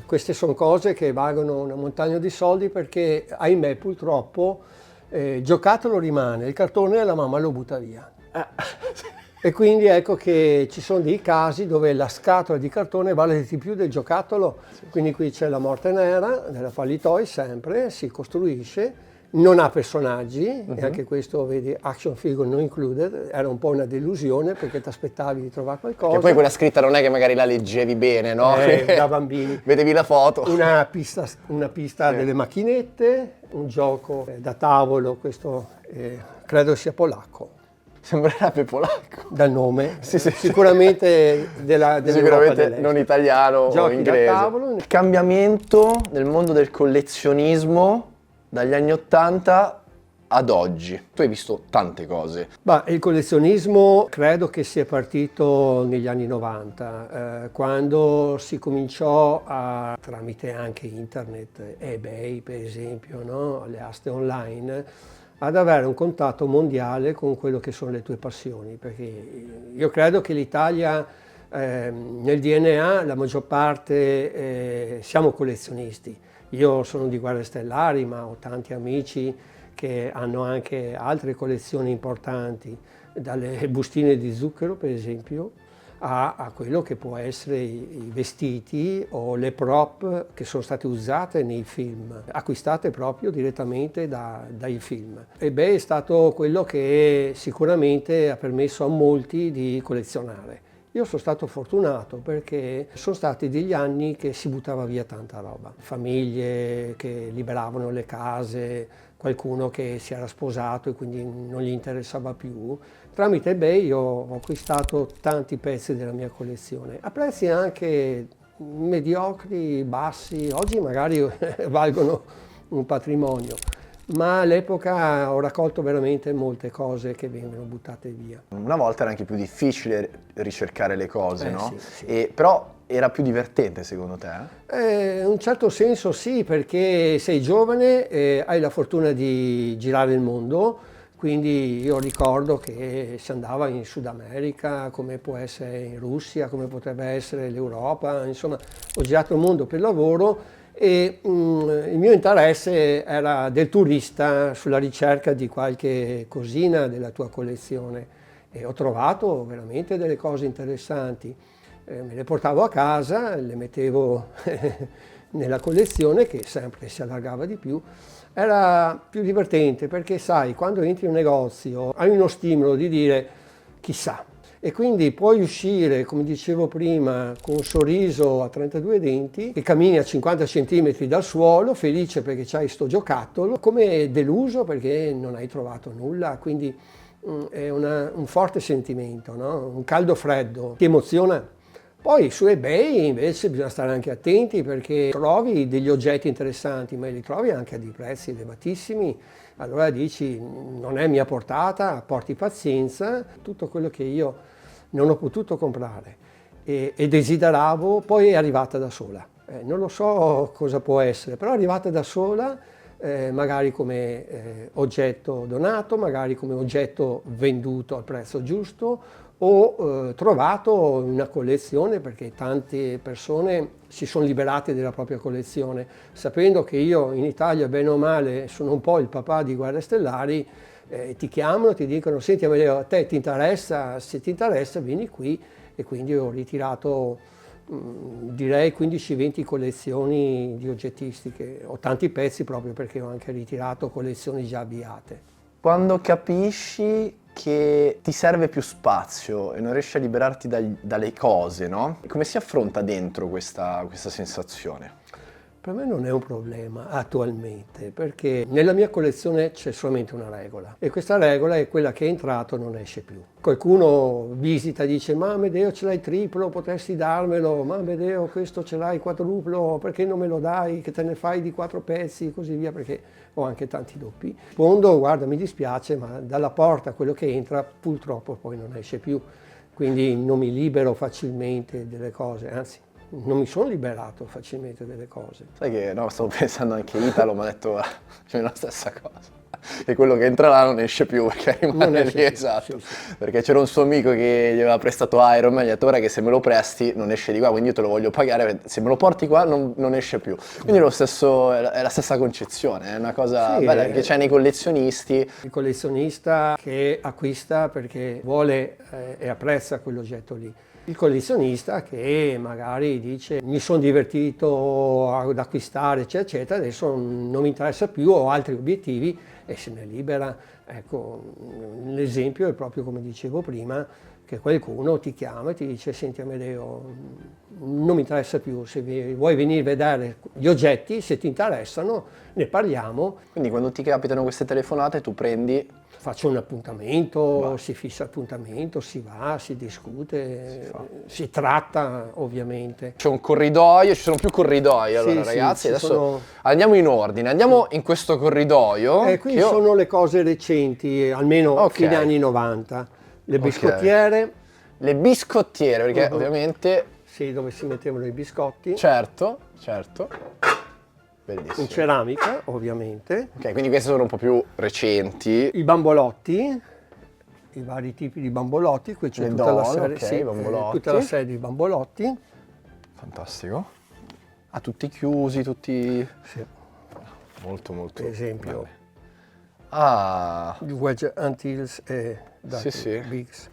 [SPEAKER 6] Queste sono cose che valgono una montagna di soldi perché, ahimè, purtroppo il giocattolo rimane, il cartone la mamma lo butta via. E quindi ecco che ci sono dei casi dove la scatola di cartone vale di più del giocattolo. Quindi qui c'è la morte nera della Palitoy, sempre, si costruisce, non ha personaggi, e anche questo, vedi, action figure non included, era un po' una delusione perché ti aspettavi di trovare qualcosa.
[SPEAKER 2] Che poi quella scritta non è che magari la leggevi bene, no?
[SPEAKER 6] Da bambini.
[SPEAKER 2] Vedevi la foto.
[SPEAKER 6] Una pista delle macchinette, un gioco da tavolo, questo credo sia polacco.
[SPEAKER 2] Sembrerebbe polacco.
[SPEAKER 6] Dal nome,
[SPEAKER 2] Sì.
[SPEAKER 6] sicuramente dell'Europa
[SPEAKER 2] Sicuramente
[SPEAKER 6] dell'Est.
[SPEAKER 2] non italiano o
[SPEAKER 6] Giochi da
[SPEAKER 2] inglese.
[SPEAKER 6] tavolo.
[SPEAKER 2] Il cambiamento nel mondo del collezionismo dagli anni 80 ad oggi? Tu hai visto tante cose.
[SPEAKER 6] Il collezionismo credo che sia partito negli anni 90, quando si cominciò tramite anche internet, eBay per esempio, no? Le aste online, ad avere un contatto mondiale con quello che sono le tue passioni, perché io credo che l'Italia, nel DNA, la maggior parte siamo collezionisti. Io sono di Guerre Stellari, ma ho tanti amici che hanno anche altre collezioni importanti, dalle bustine di zucchero per esempio, a quello che può essere i vestiti o le prop che sono state usate nei film, acquistate proprio direttamente dai film. eBay è stato quello che sicuramente ha permesso a molti di collezionare. Io sono stato fortunato perché sono stati degli anni che si buttava via tanta roba, famiglie che liberavano le case, qualcuno che si era sposato e quindi non gli interessava più. Tramite eBay io ho acquistato tanti pezzi della mia collezione, a prezzi anche mediocri, bassi, oggi magari valgono un patrimonio. Ma all'epoca ho raccolto veramente molte cose che vengono buttate via.
[SPEAKER 2] Una volta era anche più difficile ricercare le cose, no?
[SPEAKER 6] Sì.
[SPEAKER 2] Però era più divertente secondo te?
[SPEAKER 6] In un certo senso sì, perché sei giovane e hai la fortuna di girare il mondo, quindi io ricordo che si andava in Sud America, come può essere in Russia, come potrebbe essere l'Europa, insomma ho girato il mondo per lavoro. E il mio interesse era del turista sulla ricerca di qualche cosina della tua collezione e ho trovato veramente delle cose interessanti. Me le portavo a casa, le mettevo nella collezione che sempre si allargava di più. Era più divertente perché sai, quando entri in un negozio hai uno stimolo di dire chissà. E quindi puoi uscire, come dicevo prima, con un sorriso a 32 denti e cammini a 50 centimetri dal suolo, felice perché c'hai sto giocattolo, come deluso perché non hai trovato nulla, quindi è un forte sentimento, no? Un caldo freddo, ti emoziona. Poi su eBay invece bisogna stare anche attenti perché trovi degli oggetti interessanti, ma li trovi anche a dei prezzi elevatissimi. Allora dici, non è mia portata, porti pazienza, tutto quello che io non ho potuto comprare e desideravo, poi è arrivata da sola. Non lo so cosa può essere, però è arrivata da sola, magari come oggetto donato, magari come oggetto venduto al prezzo giusto o trovato una collezione, perché tante persone si sono liberate della propria collezione, sapendo che io in Italia bene o male sono un po' il papà di Guerre Stellari. Ti chiamano, ti dicono senti Amedeo, a te ti interessa? Se ti interessa vieni qui, e quindi ho ritirato direi 15-20 collezioni di oggettistiche, ho tanti pezzi proprio perché ho anche ritirato collezioni già avviate.
[SPEAKER 2] Quando capisci che ti serve più spazio e non riesci a liberarti dalle cose, no? Come si affronta dentro questa sensazione?
[SPEAKER 6] Per me non è un problema attualmente, perché nella mia collezione c'è solamente una regola e questa regola è quella che è entrato non esce più. Qualcuno visita e dice ma Amedeo ce l'hai triplo, potresti darmelo, ma Amedeo questo ce l'hai quadruplo, perché non me lo dai, che te ne fai di 4 pezzi e così via, perché ho anche tanti doppi. Rispondo guarda mi dispiace ma dalla porta quello che entra purtroppo poi non esce più, quindi non mi libero facilmente delle cose, anzi non mi sono liberato facilmente delle cose.
[SPEAKER 2] Sai che no, stavo pensando anche Italo, mi ha detto c'è la stessa cosa. Che quello che entra là non esce più perché rimane lì, esatto. Sì. Perché c'era un suo amico che gli aveva prestato Iron Man, gli ha detto ora che se me lo presti non esce di qua, quindi io te lo voglio pagare, se me lo porti qua non esce più. Quindi è la stessa concezione, è una cosa bella che c'è nei collezionisti.
[SPEAKER 6] Il collezionista che acquista perché vuole e apprezza quell'oggetto lì. Il collezionista che magari dice mi sono divertito ad acquistare eccetera, adesso non mi interessa più, ho altri obiettivi e se ne libera. Ecco, l'esempio è proprio come dicevo prima, che qualcuno ti chiama e ti dice: senti Amedeo, non mi interessa più, se vuoi venire a vedere gli oggetti, se ti interessano ne parliamo.
[SPEAKER 2] Quindi quando ti capitano queste telefonate tu prendi...
[SPEAKER 6] Faccio un appuntamento, si fissa appuntamento, si va, si discute, si tratta ovviamente.
[SPEAKER 2] C'è un corridoio, ci sono più corridoi, allora
[SPEAKER 6] Sì,
[SPEAKER 2] ragazzi,
[SPEAKER 6] ci
[SPEAKER 2] adesso
[SPEAKER 6] sono-
[SPEAKER 2] andiamo in ordine, andiamo in questo corridoio.
[SPEAKER 6] Qui
[SPEAKER 2] che io-
[SPEAKER 6] sono le cose recenti, almeno
[SPEAKER 2] Ok.
[SPEAKER 6] fine anni 90. Le biscottiere,
[SPEAKER 2] Le biscottiere, perché ovviamente,
[SPEAKER 6] sì, dove si mettevano i biscotti,
[SPEAKER 2] certo,
[SPEAKER 6] in
[SPEAKER 2] bellissimo.
[SPEAKER 6] ceramica ovviamente.
[SPEAKER 2] Ok, quindi queste sono un po' più recenti.
[SPEAKER 6] I bambolotti, i vari tipi di bambolotti, qui c'è
[SPEAKER 2] Le
[SPEAKER 6] tutta la
[SPEAKER 2] doll,
[SPEAKER 6] serie,
[SPEAKER 2] ok,
[SPEAKER 6] sì,
[SPEAKER 2] bambolotti.
[SPEAKER 6] tutta la serie di bambolotti.
[SPEAKER 2] Fantastico. Ah, tutti chiusi, tutti...
[SPEAKER 6] Sì,
[SPEAKER 2] Molto, molto...
[SPEAKER 6] per esempio
[SPEAKER 2] belli. Ah,
[SPEAKER 6] i Wedge Antilles e
[SPEAKER 2] Sì, sì.
[SPEAKER 6] Bigs.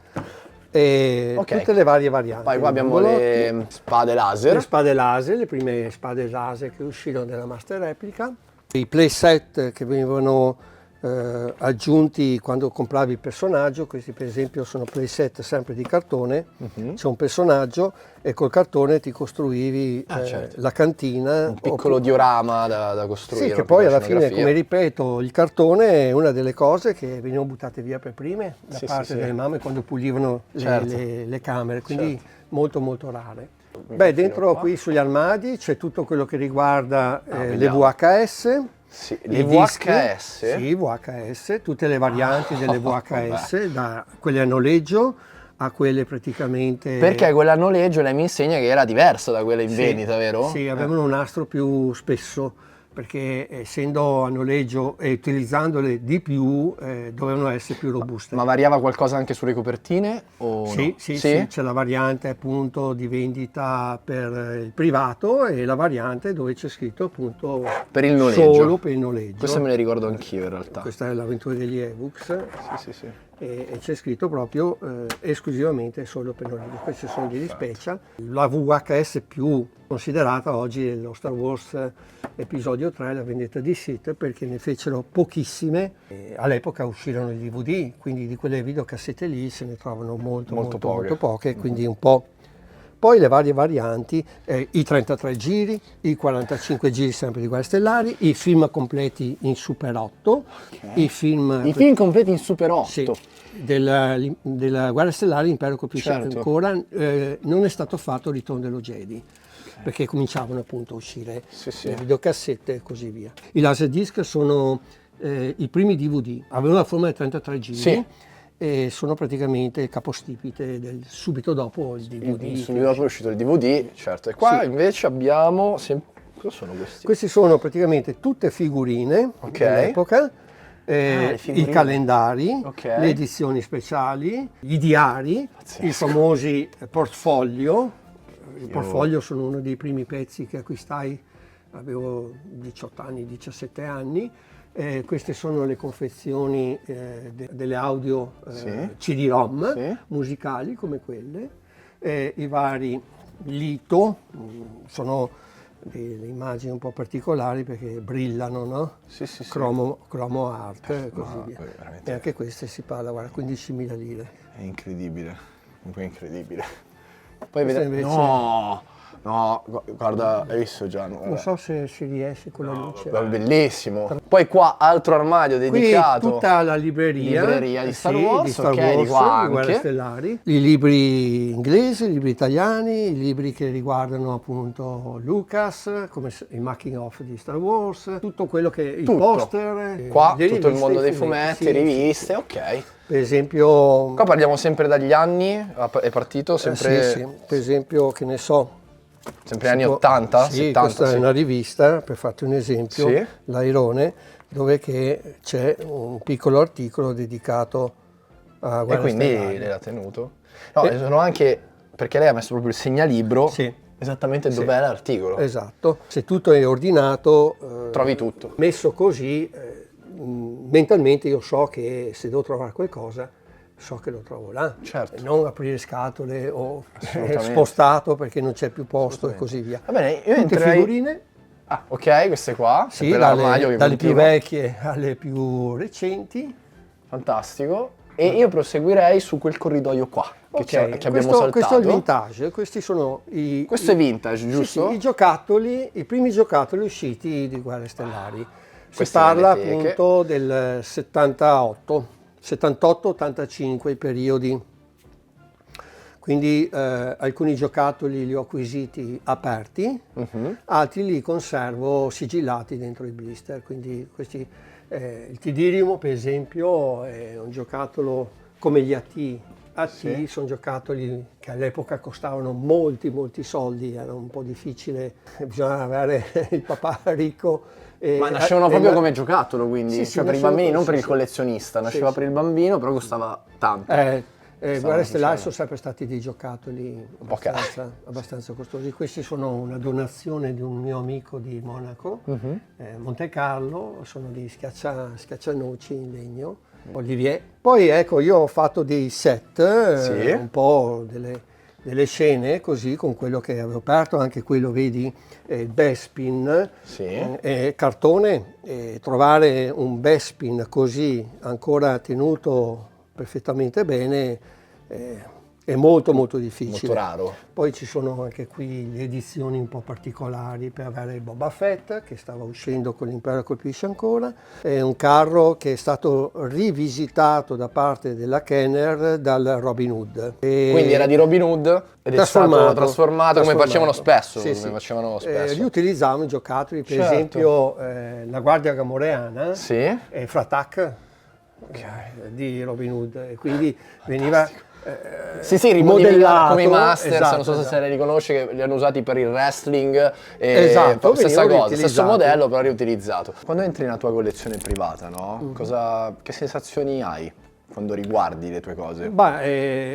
[SPEAKER 6] E
[SPEAKER 2] Ok.
[SPEAKER 6] tutte le varie varianti.
[SPEAKER 2] poi qua
[SPEAKER 6] di
[SPEAKER 2] abbiamo
[SPEAKER 6] bambolotti.
[SPEAKER 2] le spade laser.
[SPEAKER 6] Le spade laser, le prime spade laser che uscirono dalla Master Replica, i playset che venivano aggiunti quando compravi il personaggio. Questi per esempio sono playset sempre di cartone, c'è un personaggio e col cartone ti costruivi
[SPEAKER 2] certo.
[SPEAKER 6] la cantina.
[SPEAKER 2] Un piccolo diorama da costruire.
[SPEAKER 6] Sì, che
[SPEAKER 2] una
[SPEAKER 6] poi
[SPEAKER 2] piccola
[SPEAKER 6] alla fine,
[SPEAKER 2] scenografia.
[SPEAKER 6] come ripeto, il cartone è una delle cose che venivano buttate via per prime da
[SPEAKER 2] Sì,
[SPEAKER 6] parte
[SPEAKER 2] sì, sì.
[SPEAKER 6] delle mamme quando pulivano
[SPEAKER 2] Certo.
[SPEAKER 6] le camere, quindi molto molto rare.
[SPEAKER 2] Mi
[SPEAKER 6] Beh,
[SPEAKER 2] infilo
[SPEAKER 6] dentro
[SPEAKER 2] qua.
[SPEAKER 6] qui sugli armadi c'è tutto quello che riguarda le
[SPEAKER 2] vediamo.
[SPEAKER 6] VHS.
[SPEAKER 2] Sì,
[SPEAKER 6] i
[SPEAKER 2] le
[SPEAKER 6] dischi.
[SPEAKER 2] VHS?
[SPEAKER 6] Sì, VHS, tutte le varianti delle VHS, da quelle a noleggio a quelle praticamente...
[SPEAKER 2] Perché quella a noleggio lei mi insegna che era diversa da quella in
[SPEAKER 6] Sì,
[SPEAKER 2] vendita, vero?
[SPEAKER 6] Sì, avevano un nastro più spesso, perché essendo a noleggio e utilizzandole di più dovevano essere più robuste.
[SPEAKER 2] Ma variava qualcosa anche sulle copertine? O
[SPEAKER 6] Sì,
[SPEAKER 2] no?
[SPEAKER 6] sì, sì, c'è la variante appunto di vendita per il privato e la variante dove c'è scritto appunto
[SPEAKER 2] Per il noleggio.
[SPEAKER 6] solo per il noleggio.
[SPEAKER 2] Queste me le ricordo anch'io in realtà.
[SPEAKER 6] Questa è l'avventura degli ebooks
[SPEAKER 2] Sì, sì.
[SPEAKER 6] e c'è scritto proprio esclusivamente solo per noleggio. Questi sono degli special. La VHS più considerata oggi è lo Star Wars episodio 3, la vendetta di Sith, perché ne fecero pochissime. All'epoca uscirono i DVD, quindi di quelle videocassette lì se ne trovano molto poche, quindi un po'. Poi le varie varianti, i 33 giri, i 45 giri sempre di Guerre Stellari, i film completi in Super 8, i film
[SPEAKER 2] completi in Super 8.
[SPEAKER 6] sì, della Guerra Stellare, Impero colpisce
[SPEAKER 2] Certo.
[SPEAKER 6] ancora, non è stato fatto il Ritorno dello Jedi, perché cominciavano appunto a uscire
[SPEAKER 2] Sì.
[SPEAKER 6] le videocassette e così via. I Laserdisc sono i primi DVD, avevano la forma di 33 giri.
[SPEAKER 2] Sì.
[SPEAKER 6] E sono praticamente il capostipite subito dopo il DVD.
[SPEAKER 2] Subito dopo è uscito il DVD, certo. E qua
[SPEAKER 6] Sì.
[SPEAKER 2] invece abbiamo... Cosa sono questi?
[SPEAKER 6] Questi sono praticamente tutte figurine
[SPEAKER 2] Ok.
[SPEAKER 6] dell'epoca,
[SPEAKER 2] le
[SPEAKER 6] i
[SPEAKER 2] figurine.
[SPEAKER 6] calendari,
[SPEAKER 2] Ok.
[SPEAKER 6] le edizioni speciali, i diari,
[SPEAKER 2] Pazzesco.
[SPEAKER 6] i famosi portfolio. Il portfolio sono uno dei primi pezzi che acquistai, avevo 18 anni, 17 anni. Queste sono le confezioni delle audio CD-ROM
[SPEAKER 2] Sì.
[SPEAKER 6] musicali come quelle, i vari Lito, sono delle immagini un po' particolari perché brillano, no?
[SPEAKER 2] Sì.
[SPEAKER 6] Cromo art e così via.
[SPEAKER 2] poi veramente-
[SPEAKER 6] E anche queste si parla, guarda, 15.000 lire.
[SPEAKER 2] È incredibile, comunque incredibile. Poi
[SPEAKER 6] Questa
[SPEAKER 2] vediamo...
[SPEAKER 6] invece-
[SPEAKER 2] No, guarda, hai visto già?
[SPEAKER 6] Non so se si riesce con la luce.
[SPEAKER 2] Bellissimo. Poi qua altro armadio
[SPEAKER 6] Qui
[SPEAKER 2] dedicato.
[SPEAKER 6] tutta la libreria,
[SPEAKER 2] di Star
[SPEAKER 6] sì,
[SPEAKER 2] Wars,
[SPEAKER 6] di Star
[SPEAKER 2] ok,
[SPEAKER 6] Wars,
[SPEAKER 2] di qua
[SPEAKER 6] di Guerre
[SPEAKER 2] anche.
[SPEAKER 6] Stellari, i libri inglesi, i libri italiani, i libri che riguardano appunto Lucas, come il making of di Star Wars, tutto quello che i
[SPEAKER 2] Tutto.
[SPEAKER 6] poster,
[SPEAKER 2] Qua
[SPEAKER 6] le
[SPEAKER 2] tutto il
[SPEAKER 6] riviste,
[SPEAKER 2] mondo
[SPEAKER 6] i
[SPEAKER 2] dei
[SPEAKER 6] fumetti,
[SPEAKER 2] fumetti,
[SPEAKER 6] sì,
[SPEAKER 2] riviste, ok.
[SPEAKER 6] Per esempio,
[SPEAKER 2] Qua parliamo sempre dagli anni, è partito sempre,
[SPEAKER 6] sì, per esempio, che ne so,
[SPEAKER 2] sempre anni 80,
[SPEAKER 6] sì,
[SPEAKER 2] 70.
[SPEAKER 6] questa
[SPEAKER 2] sì.
[SPEAKER 6] è una rivista, per farti un esempio,
[SPEAKER 2] Sì.
[SPEAKER 6] l'Airone, dove che c'è un piccolo articolo dedicato a
[SPEAKER 2] E
[SPEAKER 6] Guerre
[SPEAKER 2] quindi
[SPEAKER 6] Stellari.
[SPEAKER 2] lei l'ha tenuto. No, sono anche, perché lei ha messo proprio il segnalibro,
[SPEAKER 6] Sì.
[SPEAKER 2] esattamente
[SPEAKER 6] Sì.
[SPEAKER 2] dov'è l'articolo.
[SPEAKER 6] Esatto, se tutto è ordinato,
[SPEAKER 2] Trovi tutto.
[SPEAKER 6] messo così, mentalmente io so che se devo trovare qualcosa, so che lo trovo là.
[SPEAKER 2] Certo.
[SPEAKER 6] E non aprire scatole o
[SPEAKER 2] Assolutamente.
[SPEAKER 6] spostato perché non c'è più posto e così via.
[SPEAKER 2] Va bene, io
[SPEAKER 6] Tutte
[SPEAKER 2] entrerei...
[SPEAKER 6] figurine,
[SPEAKER 2] Ah, ok, queste qua,
[SPEAKER 6] sì,
[SPEAKER 2] sempre l'armadio che
[SPEAKER 6] dalle più
[SPEAKER 2] continua.
[SPEAKER 6] vecchie alle più recenti.
[SPEAKER 2] fantastico. E io proseguirei su quel corridoio qua, che abbiamo saltato.
[SPEAKER 6] Questo è il vintage, questi sono i...
[SPEAKER 2] Questo è vintage, giusto?
[SPEAKER 6] Sì, i giocattoli, i primi giocattoli usciti di Guerre Stellari. Si
[SPEAKER 2] Queste
[SPEAKER 6] parla
[SPEAKER 2] sono le teche.
[SPEAKER 6] appunto del 78-85, i periodi. Quindi alcuni giocattoli li ho acquisiti aperti, altri li conservo sigillati dentro i blister. Quindi questi, il Tidirium per esempio è un giocattolo come gli AT.
[SPEAKER 2] Sì.
[SPEAKER 6] Sono giocattoli che all'epoca costavano molti soldi, era un po' difficile, bisognava avere il papà ricco.
[SPEAKER 2] Ma nascevano proprio come giocattolo, quindi,
[SPEAKER 6] Sì,
[SPEAKER 2] cioè per i bambini, non per il
[SPEAKER 6] sì.
[SPEAKER 2] collezionista, nasceva
[SPEAKER 6] Sì,
[SPEAKER 2] per il bambino, però costava tanto.
[SPEAKER 6] Guerre Stellari sono sempre stati dei giocattoli
[SPEAKER 2] po'
[SPEAKER 6] abbastanza costosi. Questi sono una donazione di un mio amico di Monaco, Monte Carlo, sono dei schiaccianoci in legno, Olivier. Poi ecco, io ho fatto dei set,
[SPEAKER 2] Sì.
[SPEAKER 6] un po' delle scene così, con quello che avevo aperto, anche quello vedi, il Bespin,
[SPEAKER 2] Sì.
[SPEAKER 6] cartone, trovare un Bespin così ancora tenuto perfettamente bene è molto difficile.
[SPEAKER 2] Molto raro.
[SPEAKER 6] Poi ci sono anche qui le edizioni un po' particolari per avere il Boba Fett che stava uscendo con l'Impero colpisce ancora. È un carro che è stato rivisitato da parte della Kenner dal Robin Hood.
[SPEAKER 2] Quindi era di Robin Hood ed è stato trasformato come facevano spesso.
[SPEAKER 6] Sì,
[SPEAKER 2] come facevano spesso.
[SPEAKER 6] Riutilizzavano i giocattoli, per
[SPEAKER 2] Certo.
[SPEAKER 6] esempio la Guardia Gamoreana
[SPEAKER 2] Sì.
[SPEAKER 6] e Fratak di Robin Hood, e quindi veniva
[SPEAKER 2] Sì,
[SPEAKER 6] modellato
[SPEAKER 2] come i Masters,
[SPEAKER 6] esatto,
[SPEAKER 2] non so se
[SPEAKER 6] esatto.
[SPEAKER 2] se li riconosci, che li hanno usati per il wrestling,
[SPEAKER 6] Esatto,
[SPEAKER 2] stessa
[SPEAKER 6] venivano
[SPEAKER 2] cosa, stesso
[SPEAKER 6] riutilizzati.
[SPEAKER 2] modello però riutilizzato. Quando entri nella tua collezione privata, no? Che sensazioni hai quando riguardi le tue cose?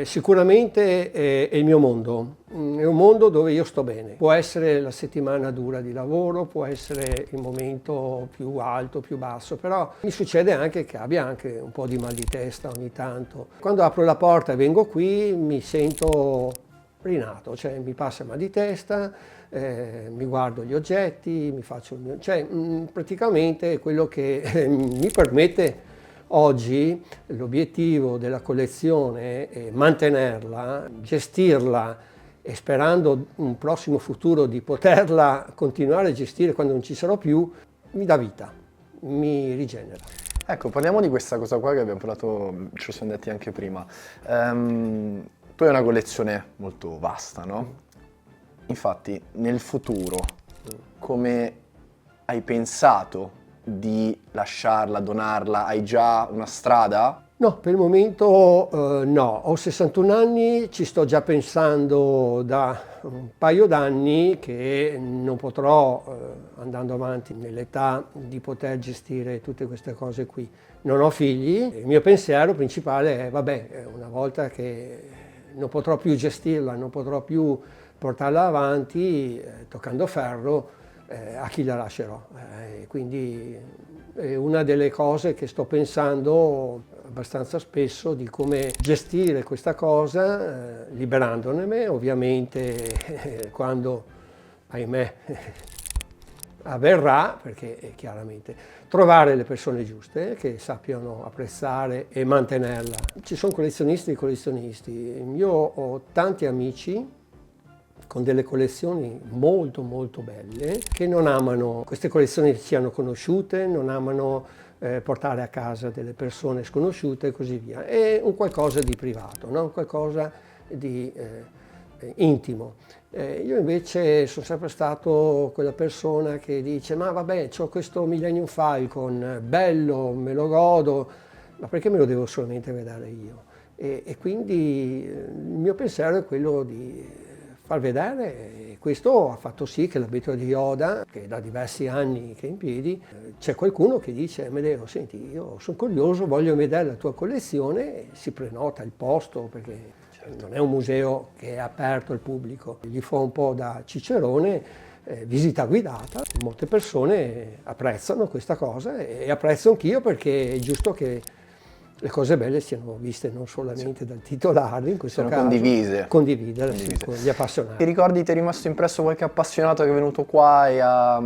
[SPEAKER 6] Sicuramente è il mio mondo, è un mondo dove io sto bene. Può essere la settimana dura di lavoro, può essere il momento più alto, più basso, però mi succede anche che abbia anche un po' di mal di testa ogni tanto. Quando apro la porta e vengo qui mi sento rinato, cioè mi passa mal di testa, mi guardo gli oggetti, mi faccio il mio... Cioè praticamente è quello che mi permette. Oggi l'obiettivo della collezione è mantenerla, gestirla e sperando un prossimo futuro di poterla continuare a gestire quando non ci sarò più, mi dà vita, mi rigenera.
[SPEAKER 2] Ecco, parliamo di questa cosa qua che abbiamo parlato, ce lo siamo detti anche prima. Tu hai una collezione molto vasta, no? Infatti, nel futuro, come hai pensato di lasciarla, donarla? Hai già una strada?
[SPEAKER 6] No, per il momento no, ho 61 anni, ci sto già pensando da un paio d'anni che non potrò, andando avanti nell'età, di poter gestire tutte queste cose qui. Non ho figli, il mio pensiero principale è, vabbè, una volta che non potrò più gestirla, non potrò più portarla avanti, toccando ferro, a chi la lascerò. Quindi è una delle cose che sto pensando abbastanza spesso di come gestire questa cosa, liberandone ovviamente quando, ahimè, avverrà, perché chiaramente trovare le persone giuste che sappiano apprezzare e mantenerla. Ci sono collezionisti e collezionisti. Io ho tanti amici con delle collezioni molto belle che non amano queste collezioni siano conosciute, non amano portare a casa delle persone sconosciute e così via. È un qualcosa di privato, no? Un qualcosa di intimo. Io invece sono sempre stato quella persona che dice ma vabbè, c'ho questo Millennium Falcon, bello, me lo godo, ma perché me lo devo solamente vedere io? E quindi il mio pensiero è quello di far vedere, e questo ha fatto sì che la Bettola di Yoda, che da diversi anni che è in piedi, c'è qualcuno che dice Amedeo, senti, io sono curioso, voglio vedere la tua collezione, e si prenota il posto perché non è un museo che è aperto al pubblico, gli fa un po' da cicerone, visita guidata, molte persone apprezzano questa cosa e apprezzo anch'io perché è giusto che le cose belle siano viste non solamente dal titolare, in questo
[SPEAKER 2] Siano
[SPEAKER 6] caso,
[SPEAKER 2] condivise.
[SPEAKER 6] condividere sì, con gli
[SPEAKER 2] Ti
[SPEAKER 6] appassionati.
[SPEAKER 2] ricordi, ti è rimasto impresso qualche appassionato che è venuto qua e ha...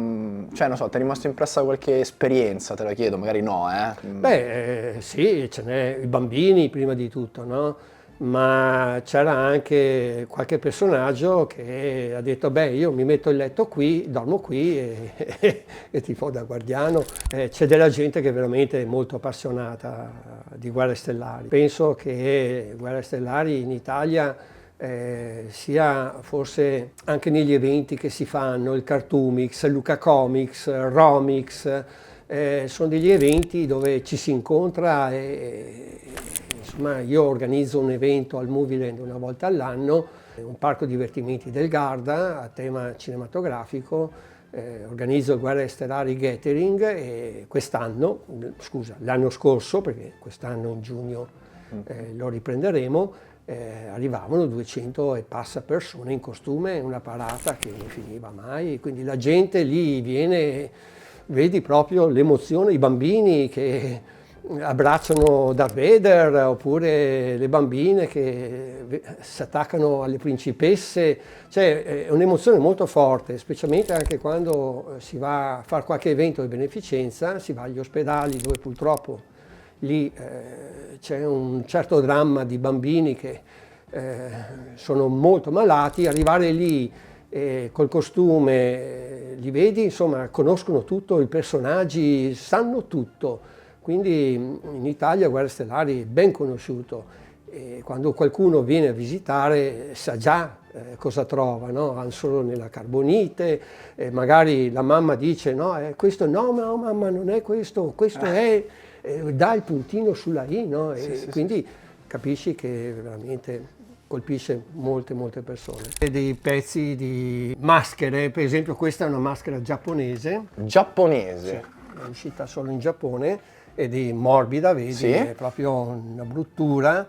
[SPEAKER 2] cioè, non so, ti è rimasto impressa qualche esperienza, te la chiedo, magari no,
[SPEAKER 6] Beh, sì, ce n'è i bambini prima di tutto, no? Ma c'era anche qualche personaggio che ha detto, beh, io mi metto il letto qui, dormo qui e ti fo da guardiano. C'è della gente che è veramente molto appassionata di Guerre Stellari. Penso che Guerre Stellari in Italia sia forse anche negli eventi che si fanno, il Cartoomix, Luca Comics, Romix, sono degli eventi dove ci si incontra e insomma io organizzo un evento al Movieland una volta all'anno, un parco divertimenti del Garda a tema cinematografico, organizzo il Guerre Stellari Gathering e quest'anno, scusa, l'anno scorso, perché quest'anno in giugno lo riprenderemo, arrivavano 200 e passa persone in costume, una parata che non finiva mai, quindi la gente lì viene, vedi proprio l'emozione, i bambini che abbracciano Darth Vader oppure le bambine che si attaccano alle principesse, cioè è un'emozione molto forte, specialmente anche quando si va a fare qualche evento di beneficenza, si va agli ospedali dove purtroppo lì c'è un certo dramma di bambini che sono molto malati, arrivare lì col costume, li vedi, insomma, conoscono tutto, i personaggi sanno tutto. Quindi in Italia Guerre Stellari è ben conosciuto e quando qualcuno viene a visitare sa già cosa trova, no? Han Solo nella carbonite, magari la mamma dice no, questo no, no mamma non è questo, questo è, dà il puntino sulla I, no? E quindi capisci che veramente colpisce molte persone. E dei pezzi di maschere, per esempio questa è una maschera giapponese.
[SPEAKER 2] Giapponese?
[SPEAKER 6] Sì, è uscita solo in Giappone ed è morbida, vedi,
[SPEAKER 2] Sì?
[SPEAKER 6] è proprio una bruttura,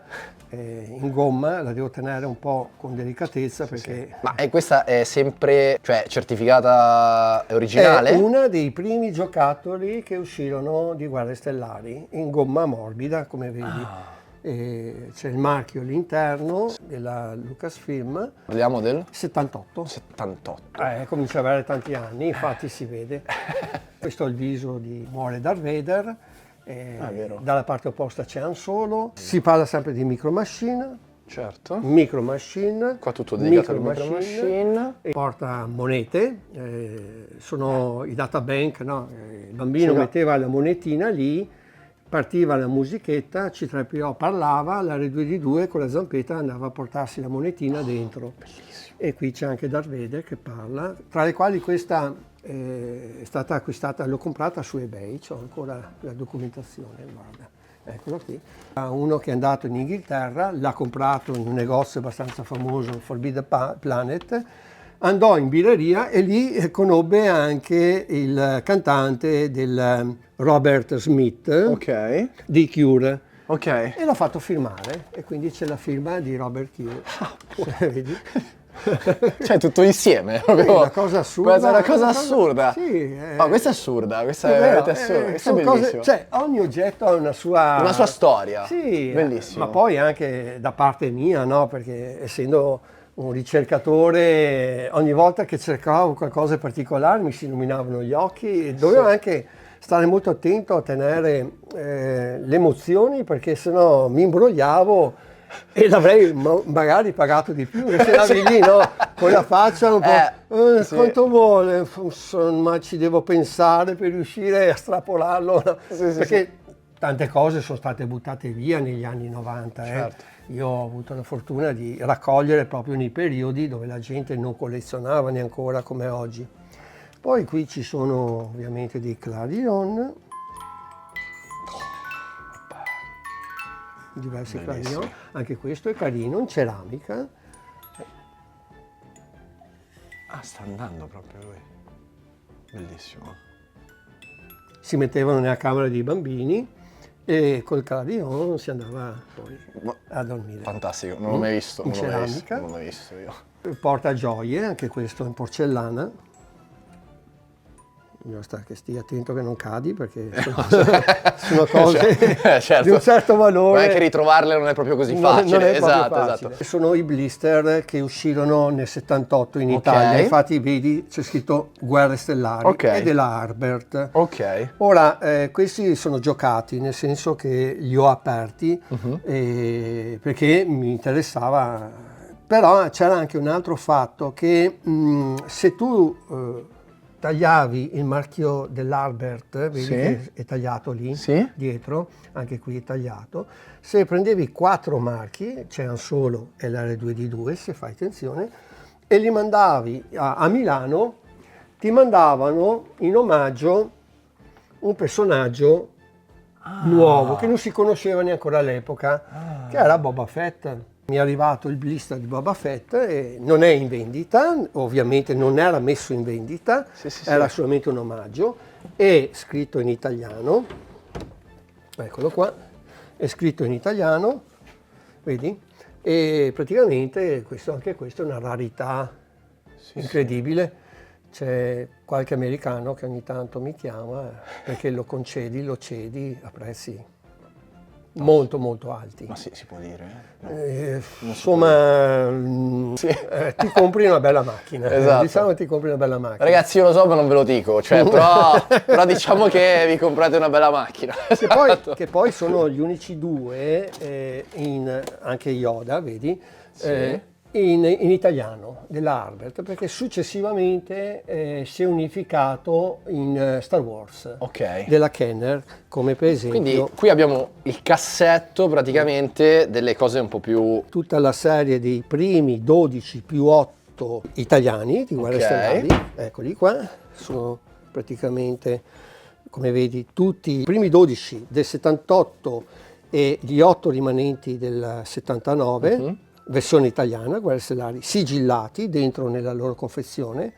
[SPEAKER 6] in gomma, la devo tenere un po' con delicatezza perché...
[SPEAKER 2] Ma questa è sempre, cioè, certificata, è originale?
[SPEAKER 6] È uno dei primi giocattoli che uscirono di Guerre Stellari, in gomma morbida, come vedi. C'è il marchio all'interno della Lucasfilm.
[SPEAKER 2] Parliamo del
[SPEAKER 6] 78.
[SPEAKER 2] 78.
[SPEAKER 6] Comincia ad avere tanti anni, infatti si vede. Questo è il viso di muore Darth Vader.
[SPEAKER 2] vero.
[SPEAKER 6] Dalla parte opposta c'è Han Solo. Si parla sempre di Micro Machine.
[SPEAKER 2] Certo.
[SPEAKER 6] Micro Machine.
[SPEAKER 2] Qua tutto dedicato al Micro Machine.
[SPEAKER 6] E porta monete, sono i databank, no? Il bambino metteva la monetina lì, partiva la musichetta, C3PO parlava, la R2D2 con la zampetta andava a portarsi la monetina dentro. Bellissimo. E qui c'è anche Darth Vader che parla, tra le quali questa è stata acquistata, l'ho comprata su eBay, ho ancora la documentazione, guarda, eccola qui. Uno che è andato in Inghilterra, l'ha comprato in un negozio abbastanza famoso, Forbidden Planet, andò in birreria e lì conobbe anche il cantante del Robert Smith di Cure.
[SPEAKER 2] Ok.
[SPEAKER 6] E l'ha fatto firmare e quindi c'è la firma di Robert Cure. Vedi?
[SPEAKER 2] Cioè tutto insieme.
[SPEAKER 6] È una cosa assurda.
[SPEAKER 2] Questa è una cosa assurda.
[SPEAKER 6] Sì,
[SPEAKER 2] questa è assurda, questa è
[SPEAKER 6] vero,
[SPEAKER 2] veramente assurda. Questa è
[SPEAKER 6] sono cose-
[SPEAKER 2] bellissima.
[SPEAKER 6] cioè, ogni oggetto ha una sua
[SPEAKER 2] storia.
[SPEAKER 6] Sì,
[SPEAKER 2] Bellissimo.
[SPEAKER 6] ma poi anche da parte mia, no? Perché essendo un ricercatore, ogni volta che cercavo qualcosa di particolare mi si illuminavano gli occhi e dovevo anche stare molto attento a tenere le emozioni perché sennò mi imbrogliavo e l'avrei magari pagato di più, se l'avevi lì, no? Con la faccia un po',
[SPEAKER 2] sì.
[SPEAKER 6] quanto vuole, ma ci devo pensare per riuscire a strapolarlo, no? Perché tante cose sono state buttate via negli anni 90.
[SPEAKER 2] Certo.
[SPEAKER 6] Io ho avuto la fortuna di raccogliere proprio nei periodi dove la gente non collezionava neanche ancora come oggi. Poi qui ci sono ovviamente dei Clarion, diversi Clarion, anche questo è carino, in ceramica.
[SPEAKER 2] Sta andando proprio lui. Bellissimo.
[SPEAKER 6] Si mettevano nella camera dei bambini e col Clarion si andava poi a dormire.
[SPEAKER 2] Fantastico, non l'ho mai visto.
[SPEAKER 6] In
[SPEAKER 2] Non l'ho mai visto,
[SPEAKER 6] ceramica.
[SPEAKER 2] non l'ho mai visto io.
[SPEAKER 6] Porta gioie, anche questo in porcellana. bisogna stare che stia attento che non cadi perché sono cose
[SPEAKER 2] certo.
[SPEAKER 6] di un certo valore.
[SPEAKER 2] Ma anche ritrovarle non è proprio così
[SPEAKER 6] Non
[SPEAKER 2] facile.
[SPEAKER 6] è proprio
[SPEAKER 2] Esatto,
[SPEAKER 6] facile.
[SPEAKER 2] esatto.
[SPEAKER 6] Sono i blister che uscirono nel 78 in Italia, infatti vedi c'è scritto Guerre Stellari,
[SPEAKER 2] Ok.
[SPEAKER 6] è della Harbert.
[SPEAKER 2] Ok.
[SPEAKER 6] Ora, questi sono giocati, nel senso che li ho aperti perché mi interessava. Però c'era anche un altro fatto che se tu tagliavi il marchio dell'Harbert, vedi
[SPEAKER 2] Sì.
[SPEAKER 6] che è tagliato lì,
[SPEAKER 2] Sì.
[SPEAKER 6] dietro, anche qui è tagliato, se prendevi 4 marchi, c'erano solo LR2D2, se fai attenzione, e li mandavi a Milano, ti mandavano in omaggio un personaggio nuovo, che non si conosceva neanche all'epoca, che era Boba Fett. Mi è arrivato il blister di Boba Fett e non è in vendita, ovviamente non era messo in vendita, era solamente un omaggio, è scritto in italiano, eccolo qua, è scritto in italiano, vedi? E praticamente anche questo è una rarità incredibile. C'è qualche americano che ogni tanto mi chiama perché lo cedi a prezzi molto molto alti.
[SPEAKER 2] Ma sì, si può dire.
[SPEAKER 6] Insomma, ti compri una bella macchina.
[SPEAKER 2] Esatto.
[SPEAKER 6] Diciamo che ti compri una bella macchina.
[SPEAKER 2] Ragazzi, io lo so, ma non ve lo dico. Cioè, però diciamo che vi comprate una bella macchina.
[SPEAKER 6] Che poi sono gli unici due, anche Yoda, vedi, in italiano della Harbert, perché successivamente si è unificato in Star Wars della Kenner, come per esempio
[SPEAKER 2] Quindi qui abbiamo il cassetto praticamente delle cose un po' più...
[SPEAKER 6] tutta la serie dei primi 12 più 8 italiani di Guerre Stellari, eccoli qua, sono praticamente, come vedi, tutti i primi 12 del 78 e gli 8 rimanenti del 79, versione italiana, Guerre Stellari, sigillati dentro nella loro confezione,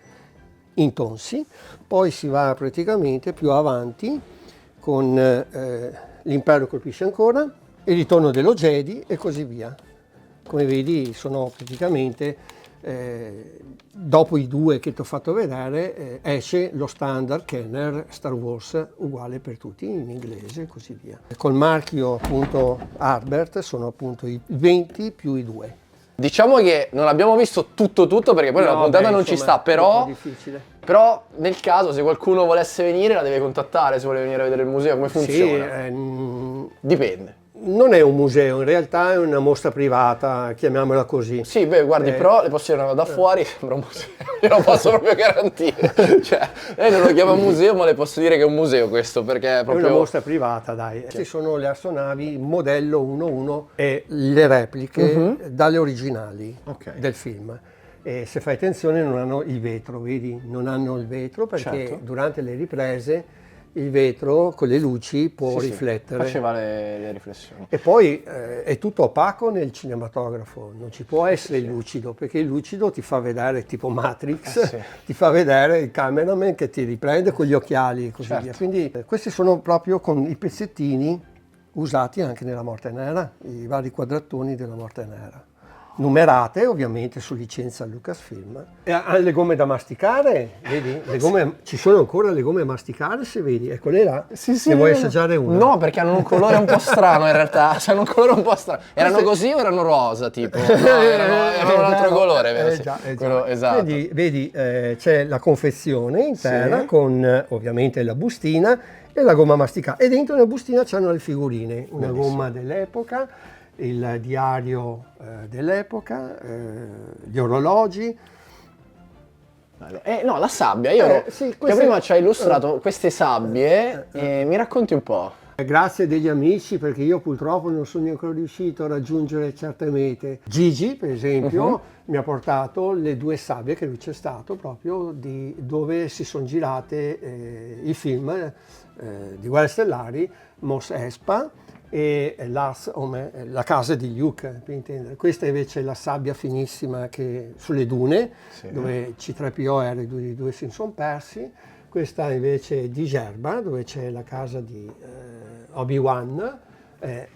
[SPEAKER 6] in tonsi. Poi si va praticamente più avanti con l'Impero colpisce ancora, il ritorno dello Jedi e così via. Come vedi sono praticamente, dopo i due che ti ho fatto vedere, esce lo standard Kenner Star Wars uguale per tutti in inglese e così via. Col marchio appunto Harbert sono appunto i 20 più i 2.
[SPEAKER 2] Diciamo che non abbiamo visto tutto perché poi la puntata non ci sta, però nel caso se qualcuno volesse venire la deve contattare, se vuole venire a vedere il museo, come funziona? Dipende.
[SPEAKER 6] Non è un museo, in realtà è una mostra privata, chiamiamola così.
[SPEAKER 2] Sì, beh, guardi, però le posso dire da fuori sembra un museo, io lo posso proprio garantire. Cioè, lei non lo chiama museo, ma le posso dire che è un museo questo, perché è proprio...
[SPEAKER 6] È una mostra privata, dai. Queste sono le astronavi modello 1-1 e le repliche dalle originali del film. E se fai attenzione non hanno il vetro, vedi? Non hanno il vetro perché durante le riprese il vetro con le luci può riflettere.
[SPEAKER 2] Faceva le riflessioni.
[SPEAKER 6] E poi è tutto opaco nel cinematografo, non ci può essere il lucido, perché il lucido ti fa vedere, tipo Matrix, ti fa vedere il cameraman che ti riprende con gli occhiali e così via. Quindi questi sono proprio con i pezzettini usati anche nella Morte Nera, i vari quadratoni della Morte Nera. Numerate ovviamente su licenza Lucasfilm. E ha le gomme da masticare, vedi? Le gomme, ci sono ancora le gomme da masticare, se vedi, eccole là. Ne vuoi assaggiare una?
[SPEAKER 2] No, perché hanno un colore un po' strano in realtà, hanno un colore un po' strano. Erano così o erano rosa tipo? No, erano un altro colore, vero?
[SPEAKER 6] già.
[SPEAKER 2] Quello, esatto.
[SPEAKER 6] Vedi c'è la confezione intera con ovviamente la bustina e la gomma masticata. E dentro la bustina c'hanno le figurine, una gomma dell'epoca, il diario dell'epoca, gli orologi.
[SPEAKER 2] No, la sabbia, io che prima ci hai illustrato queste sabbie, mi racconti un po'.
[SPEAKER 6] Grazie degli amici, perché io purtroppo non sono ancora riuscito a raggiungere certe mete. Gigi, per esempio, mi ha portato le 2 sabbie che lui c'è stato proprio di dove si sono girate i film di Guerre Stellari, Mos Espa e la casa di Luke, per intendere. Questa invece è la sabbia finissima che sulle dune, dove C-3PO e R2D2 si sono persi. Questa invece è di Gerba, dove c'è la casa di Obi-Wan,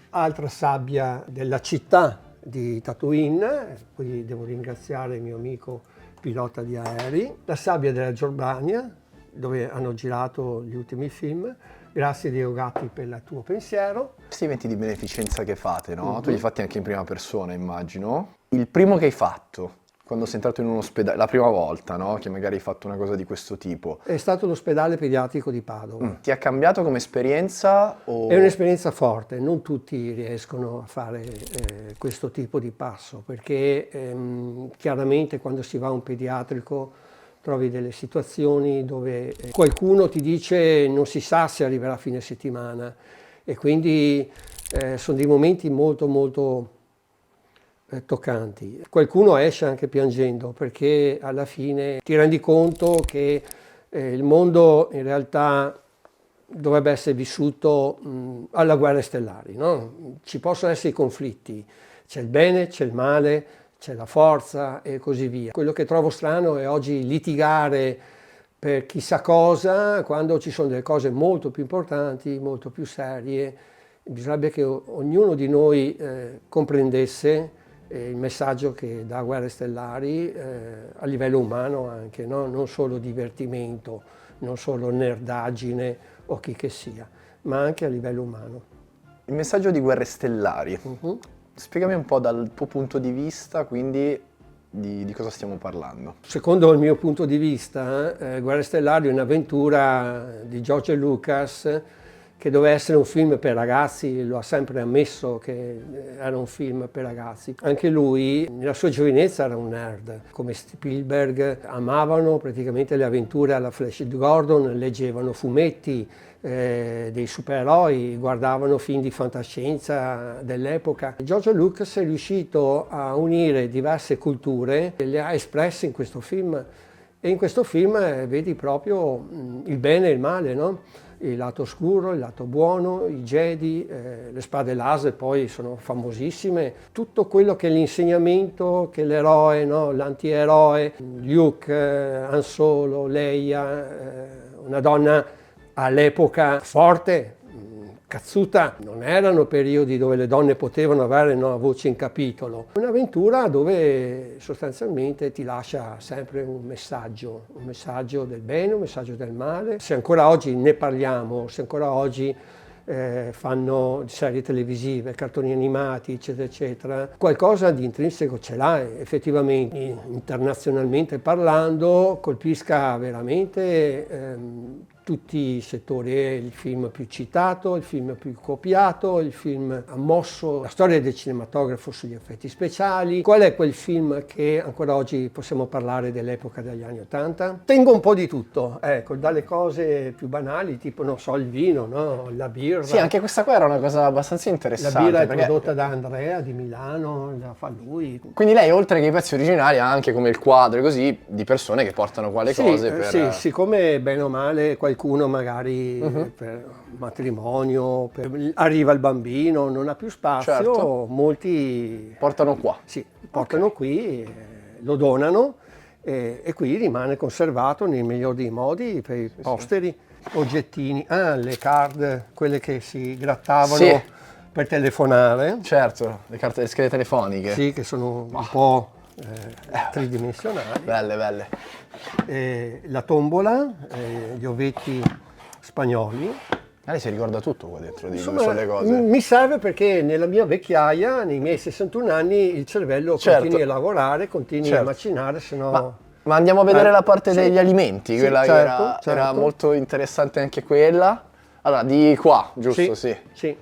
[SPEAKER 6] altra sabbia della città di Tatooine, qui devo ringraziare il mio amico pilota di aerei, la sabbia della Giordania, dove hanno girato gli ultimi film. Grazie Diego Gatti per il tuo pensiero.
[SPEAKER 2] Questi eventi di beneficenza che fate, no? Tu li hai fatti anche in prima persona, immagino. Il primo che hai fatto, quando sei entrato in un ospedale, la prima volta, no? Che magari hai fatto una cosa di questo tipo.
[SPEAKER 6] È stato l'ospedale pediatrico di Padova.
[SPEAKER 2] Ti ha cambiato come esperienza? O...
[SPEAKER 6] È un'esperienza forte, non tutti riescono a fare questo tipo di passo, perché chiaramente quando si va a un pediatrico trovi delle situazioni dove qualcuno ti dice non si sa se arriverà a fine settimana, e quindi sono dei momenti molto molto toccanti. Qualcuno esce anche piangendo, perché alla fine ti rendi conto che il mondo in realtà dovrebbe essere vissuto alla guerre stellari, no? Ci possono essere i conflitti, c'è il bene, c'è il male, c'è la forza e così via. Quello che trovo strano è oggi litigare per chissà cosa, quando ci sono delle cose molto più importanti, molto più serie. Bisognerebbe che ognuno di noi comprendesse il messaggio che dà Guerre Stellari a livello umano anche, no? Non solo divertimento, non solo nerdaggine o chi che sia, ma anche a livello umano.
[SPEAKER 2] Il messaggio di Guerre Stellari. Spiegami un po' dal tuo punto di vista, quindi, di cosa stiamo parlando.
[SPEAKER 6] Secondo il mio punto di vista, Guerre Stellari è un'avventura di George Lucas che doveva essere un film per ragazzi, lo ha sempre ammesso che era un film per ragazzi. Anche lui, nella sua giovinezza, era un nerd. Come Spielberg, amavano praticamente le avventure alla Flash Gordon, leggevano fumetti dei supereroi, guardavano film di fantascienza dell'epoca. George Lucas è riuscito a unire diverse culture e le ha espresse in questo film. E in questo film vedi proprio il bene e il male, no? Il lato oscuro, il lato buono, i Jedi, le spade laser poi sono famosissime. Tutto quello che è l'insegnamento che l'eroe, no? L'antieroe, Luke, Han Solo, Leia, una donna all'epoca forte, cazzuta, non erano periodi dove le donne potevano avere una voce in capitolo. Un'avventura dove sostanzialmente ti lascia sempre un messaggio del bene, un messaggio del male. Se ancora oggi ne parliamo, se ancora oggi fanno serie televisive, cartoni animati, eccetera, eccetera, qualcosa di intrinseco ce l'ha, effettivamente, internazionalmente parlando, colpisca veramente tutti i settori. È il film più citato, il film più copiato, il film ha mosso la storia del cinematografo sugli effetti speciali. Qual è quel film che ancora oggi possiamo parlare dell'epoca degli anni '80? Tengo un po' di tutto, ecco, dalle cose più banali, tipo, non so, il vino, no? La birra.
[SPEAKER 2] Sì, anche questa qua era una cosa abbastanza interessante.
[SPEAKER 6] La birra è
[SPEAKER 2] perché...
[SPEAKER 6] prodotta da Andrea di Milano, la fa lui.
[SPEAKER 2] Quindi lei, oltre che i pezzi originali, ha anche come il quadro e così di persone che portano qua le cose per...
[SPEAKER 6] Sì, siccome bene o male qualcuno magari per matrimonio, arriva il bambino, non ha più spazio,
[SPEAKER 2] certo.
[SPEAKER 6] Molti
[SPEAKER 2] portano qua.
[SPEAKER 6] Sì, portano qui, lo donano e qui rimane conservato nel miglior dei modi per i posteri, oggettini, le card, quelle che si grattavano per telefonare.
[SPEAKER 2] Certo, le schede telefoniche.
[SPEAKER 6] Sì, che sono un po' tridimensionali.
[SPEAKER 2] Belle.
[SPEAKER 6] La tombola, gli ovetti spagnoli.
[SPEAKER 2] Lei si ricorda tutto qua dentro di dove sono le cose.
[SPEAKER 6] Mi serve perché nella mia vecchiaia, nei miei 61 anni, il cervello continui a lavorare, continui a macinare, se no...
[SPEAKER 2] Ma andiamo a vedere la parte degli alimenti, quella che
[SPEAKER 6] certo.
[SPEAKER 2] era molto interessante anche quella. Allora, di qua, giusto? Sì.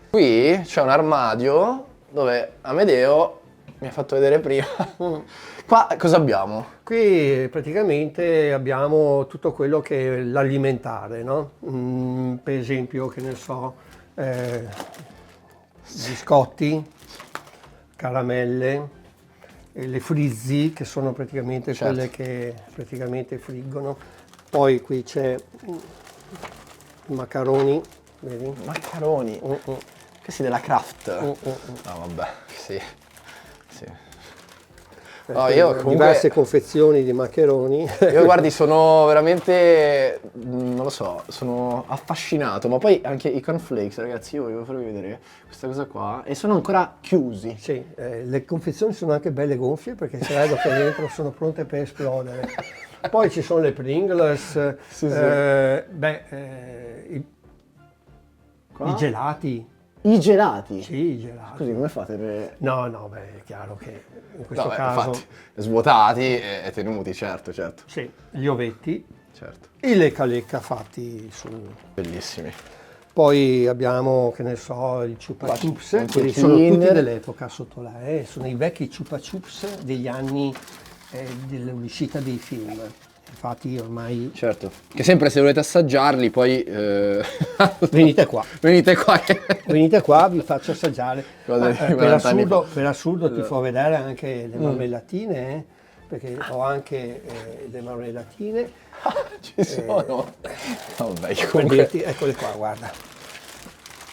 [SPEAKER 2] Qui c'è un armadio dove Amedeo mi ha fatto vedere prima. Qua cosa abbiamo?
[SPEAKER 6] Qui praticamente abbiamo tutto quello che è l'alimentare, no? Per esempio, che ne so, biscotti, caramelle, le frizzi, che sono praticamente quelle che praticamente friggono. Poi qui c'è i macaroni, vedi?
[SPEAKER 2] Macaroni? Questi della Kraft? No, vabbè, sì. No, io comunque,
[SPEAKER 6] diverse confezioni di maccheroni.
[SPEAKER 2] Io guardi, sono veramente, non lo so, sono affascinato, ma poi anche i cornflakes, ragazzi, io voglio farvi vedere questa cosa qua, e sono ancora chiusi.
[SPEAKER 6] Sì, le confezioni sono anche belle gonfie perché credo che dentro sono pronte per esplodere. Poi ci sono le Pringles,
[SPEAKER 2] Sì, sì.
[SPEAKER 6] I gelati.
[SPEAKER 2] I gelati?
[SPEAKER 6] Sì, i gelati.
[SPEAKER 2] Così come fate per...
[SPEAKER 6] No, beh, è chiaro che in questo
[SPEAKER 2] No,
[SPEAKER 6] caso...
[SPEAKER 2] infatti, svuotati e tenuti, certo.
[SPEAKER 6] Sì, gli ovetti,
[SPEAKER 2] Certo.
[SPEAKER 6] i lecca fatti su...
[SPEAKER 2] Bellissimi.
[SPEAKER 6] Poi abbiamo, che ne so, i Chupa Chups,
[SPEAKER 2] anche
[SPEAKER 6] quelli sono tutti
[SPEAKER 2] Kinder.
[SPEAKER 6] dell'epoca sotto là, sono i vecchi Chupa Chups degli anni dell'uscita dei film. Infatti ormai...
[SPEAKER 2] Certo. Che sempre se volete assaggiarli poi...
[SPEAKER 6] Venite qua.
[SPEAKER 2] Venite qua.
[SPEAKER 6] Venite qua, vi faccio assaggiare.
[SPEAKER 2] Cosa di
[SPEAKER 6] Per
[SPEAKER 2] 40 anni fa.
[SPEAKER 6] assurdo ti fa vedere anche le marmellatine, perché ho anche le marmellatine.
[SPEAKER 2] Ci sono. Vabbè,
[SPEAKER 6] Per
[SPEAKER 2] comunque...
[SPEAKER 6] dirti, eccole qua, guarda.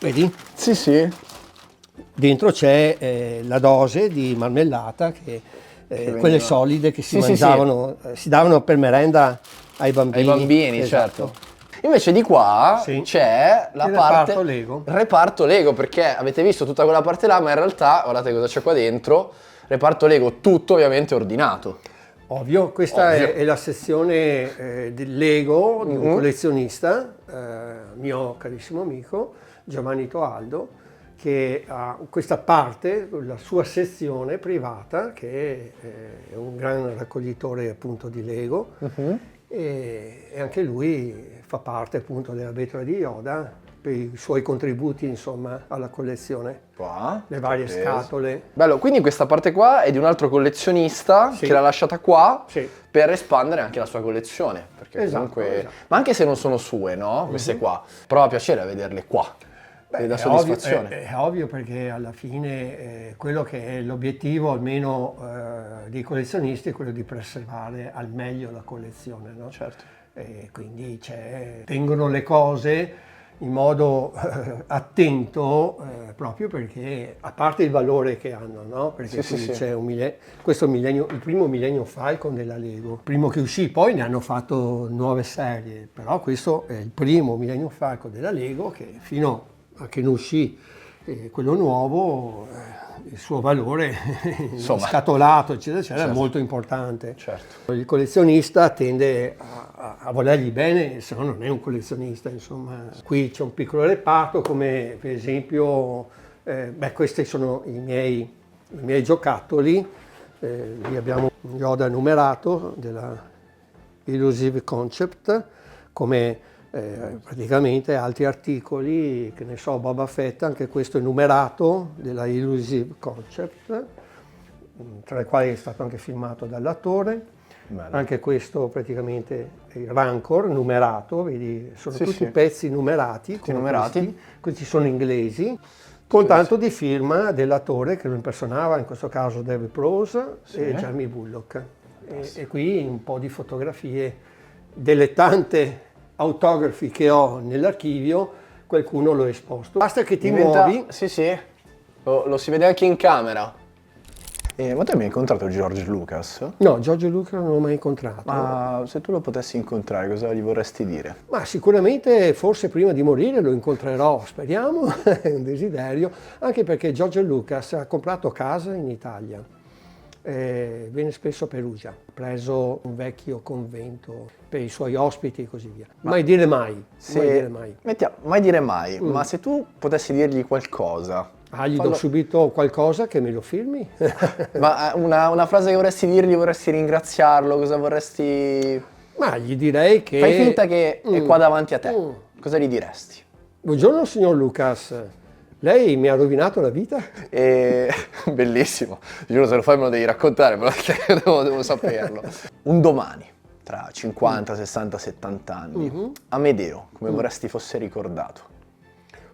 [SPEAKER 6] Vedi?
[SPEAKER 2] Sì.
[SPEAKER 6] Dentro c'è la dose di marmellata, quelle
[SPEAKER 2] veniva-
[SPEAKER 6] solide che si
[SPEAKER 2] Sì,
[SPEAKER 6] mangiavano, si davano per merenda ai bambini.
[SPEAKER 2] Ai bambini,
[SPEAKER 6] Esatto.
[SPEAKER 2] certo. Invece di qua
[SPEAKER 6] Sì.
[SPEAKER 2] c'è la
[SPEAKER 6] Il
[SPEAKER 2] parte...
[SPEAKER 6] reparto Lego.
[SPEAKER 2] Reparto Lego, perché avete visto tutta quella parte là, ma in realtà, guardate cosa c'è qua dentro, reparto Lego tutto ovviamente ordinato.
[SPEAKER 6] Ovvio, questa
[SPEAKER 2] Ovvio.
[SPEAKER 6] è la sezione del Lego di un collezionista, mio carissimo amico, Giovanni Toaldo, che ha questa parte, la sua sezione privata, che è un gran raccoglitore appunto di Lego, e anche lui fa parte appunto della Betola di Yoda per i suoi contributi insomma alla collezione,
[SPEAKER 2] Qua.
[SPEAKER 6] le varie
[SPEAKER 2] preso.
[SPEAKER 6] scatole.
[SPEAKER 2] Bello, quindi questa parte qua è di un altro collezionista
[SPEAKER 6] Sì.
[SPEAKER 2] che l'ha lasciata qua
[SPEAKER 6] Sì.
[SPEAKER 2] per espandere anche la sua collezione. Perché
[SPEAKER 6] Esatto,
[SPEAKER 2] comunque...
[SPEAKER 6] esatto.
[SPEAKER 2] Ma anche se non sono sue, no? Queste qua. Prova piacere a vederle qua. Ti dà
[SPEAKER 6] È
[SPEAKER 2] soddisfazione.
[SPEAKER 6] ovvio, è ovvio perché alla fine quello che è l'obiettivo almeno dei collezionisti è quello di preservare al meglio la collezione, no?
[SPEAKER 2] Certo.
[SPEAKER 6] E quindi tengono le cose in modo attento proprio perché, a parte il valore che hanno, no? Perché
[SPEAKER 2] Sì,
[SPEAKER 6] quindi
[SPEAKER 2] sì.
[SPEAKER 6] c'è questo il primo Millennium Falcon della Lego, il primo che uscì, poi ne hanno fatto nuove serie, però questo è il primo Millennium Falcon della Lego che fino a che non uscì quello nuovo, il suo valore
[SPEAKER 2] Insomma.
[SPEAKER 6] scatolato, eccetera, eccetera,
[SPEAKER 2] Certo.
[SPEAKER 6] è molto importante.
[SPEAKER 2] Certo.
[SPEAKER 6] Il collezionista tende a volergli bene, se no non è un collezionista, insomma. Qui c'è un piccolo reparto, come per esempio, questi sono i miei giocattoli. Lì abbiamo un Yoda numerato della Illusive Concept, come praticamente altri articoli, che ne so, Boba Fett, anche questo è numerato della Illusive Concept, tra i quali è stato anche filmato dall'attore.
[SPEAKER 2] Bello.
[SPEAKER 6] Anche questo praticamente è il Rancor numerato, vedi, sono
[SPEAKER 2] Sì,
[SPEAKER 6] tutti
[SPEAKER 2] sì.
[SPEAKER 6] pezzi numerati, come
[SPEAKER 2] numerati.
[SPEAKER 6] questi sono inglesi, con tanto di firma dell'attore che lo impersonava, in questo caso David Prowse e Jeremy Bullock. E qui un po' di fotografie delle tante autografi che ho nell'archivio, qualcuno l'ho esposto. Basta che ti muovi.
[SPEAKER 2] Sì. Lo si vede anche in camera. Ma tu hai mai incontrato George Lucas?
[SPEAKER 6] No, George Lucas non l'ho mai incontrato.
[SPEAKER 2] Ma se tu lo potessi incontrare, cosa gli vorresti dire?
[SPEAKER 6] Ma sicuramente, forse prima di morire lo incontrerò, speriamo, è un desiderio, anche perché George Lucas ha comprato casa in Italia, viene spesso a Perugia, ha preso un vecchio convento per i suoi ospiti e così via. Mai dire mai, mai dire mai.
[SPEAKER 2] Mai dire mai, ma se tu potessi dirgli qualcosa...
[SPEAKER 6] Gli do subito qualcosa che me lo filmi.
[SPEAKER 2] Ma una frase che vorresti dirgli, vorresti ringraziarlo, cosa vorresti...
[SPEAKER 6] Ma gli direi che...
[SPEAKER 2] Fai finta che è qua davanti a te, cosa gli diresti?
[SPEAKER 6] Buongiorno signor Lucas, lei mi ha rovinato la vita?
[SPEAKER 2] Bellissimo, giuro se lo fai me lo devi raccontare, perché devo saperlo. Un domani, tra 50, 60, 70 anni, Amedeo, come vorresti fosse ricordato?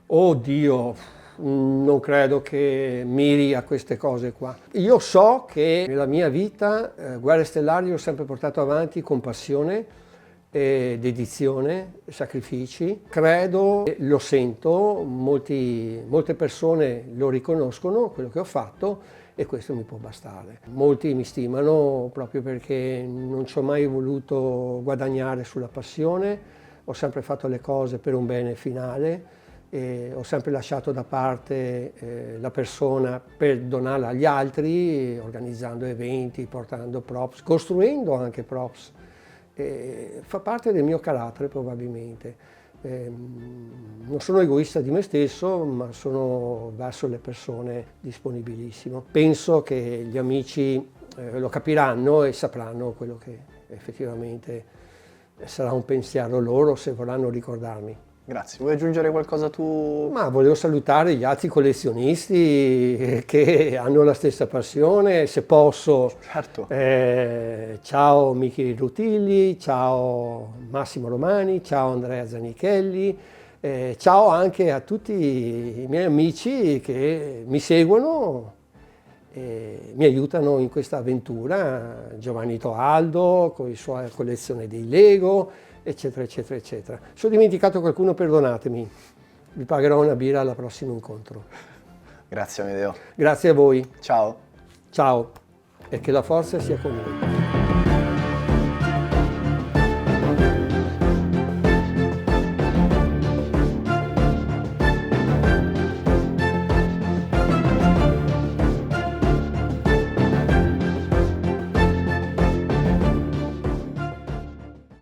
[SPEAKER 6] Oddio, non credo che miri a queste cose qua. Io so che nella mia vita Guerre Stellari ho sempre portato avanti con passione, dedizione, sacrifici. Credo, lo sento, molte persone lo riconoscono, quello che ho fatto, e questo mi può bastare. Molti mi stimano proprio perché non ci ho mai voluto guadagnare sulla passione, ho sempre fatto le cose per un bene finale. E ho sempre lasciato da parte la persona per donarla agli altri, organizzando eventi, portando props, costruendo anche props. fa parte del mio carattere probabilmente. Non sono egoista di me stesso, ma sono verso le persone disponibilissimo. Penso che gli amici lo capiranno e sapranno quello che effettivamente sarà un pensiero loro se vorranno ricordarmi.
[SPEAKER 2] Grazie. Vuoi aggiungere qualcosa tu?
[SPEAKER 6] Ma volevo salutare gli altri collezionisti che hanno la stessa passione, se posso.
[SPEAKER 2] Certo.
[SPEAKER 6] Ciao Michi Rutilli, ciao Massimo Romani, ciao Andrea Zanichelli, ciao anche a tutti i miei amici che mi seguono e mi aiutano in questa avventura, Giovanni Toaldo con la sua collezione dei Lego, eccetera, eccetera, eccetera. Se ho dimenticato qualcuno, perdonatemi, vi pagherò una birra al prossimo incontro.
[SPEAKER 2] Grazie Amedeo.
[SPEAKER 6] Grazie a voi,
[SPEAKER 2] Ciao.
[SPEAKER 6] ciao e che la forza sia con voi.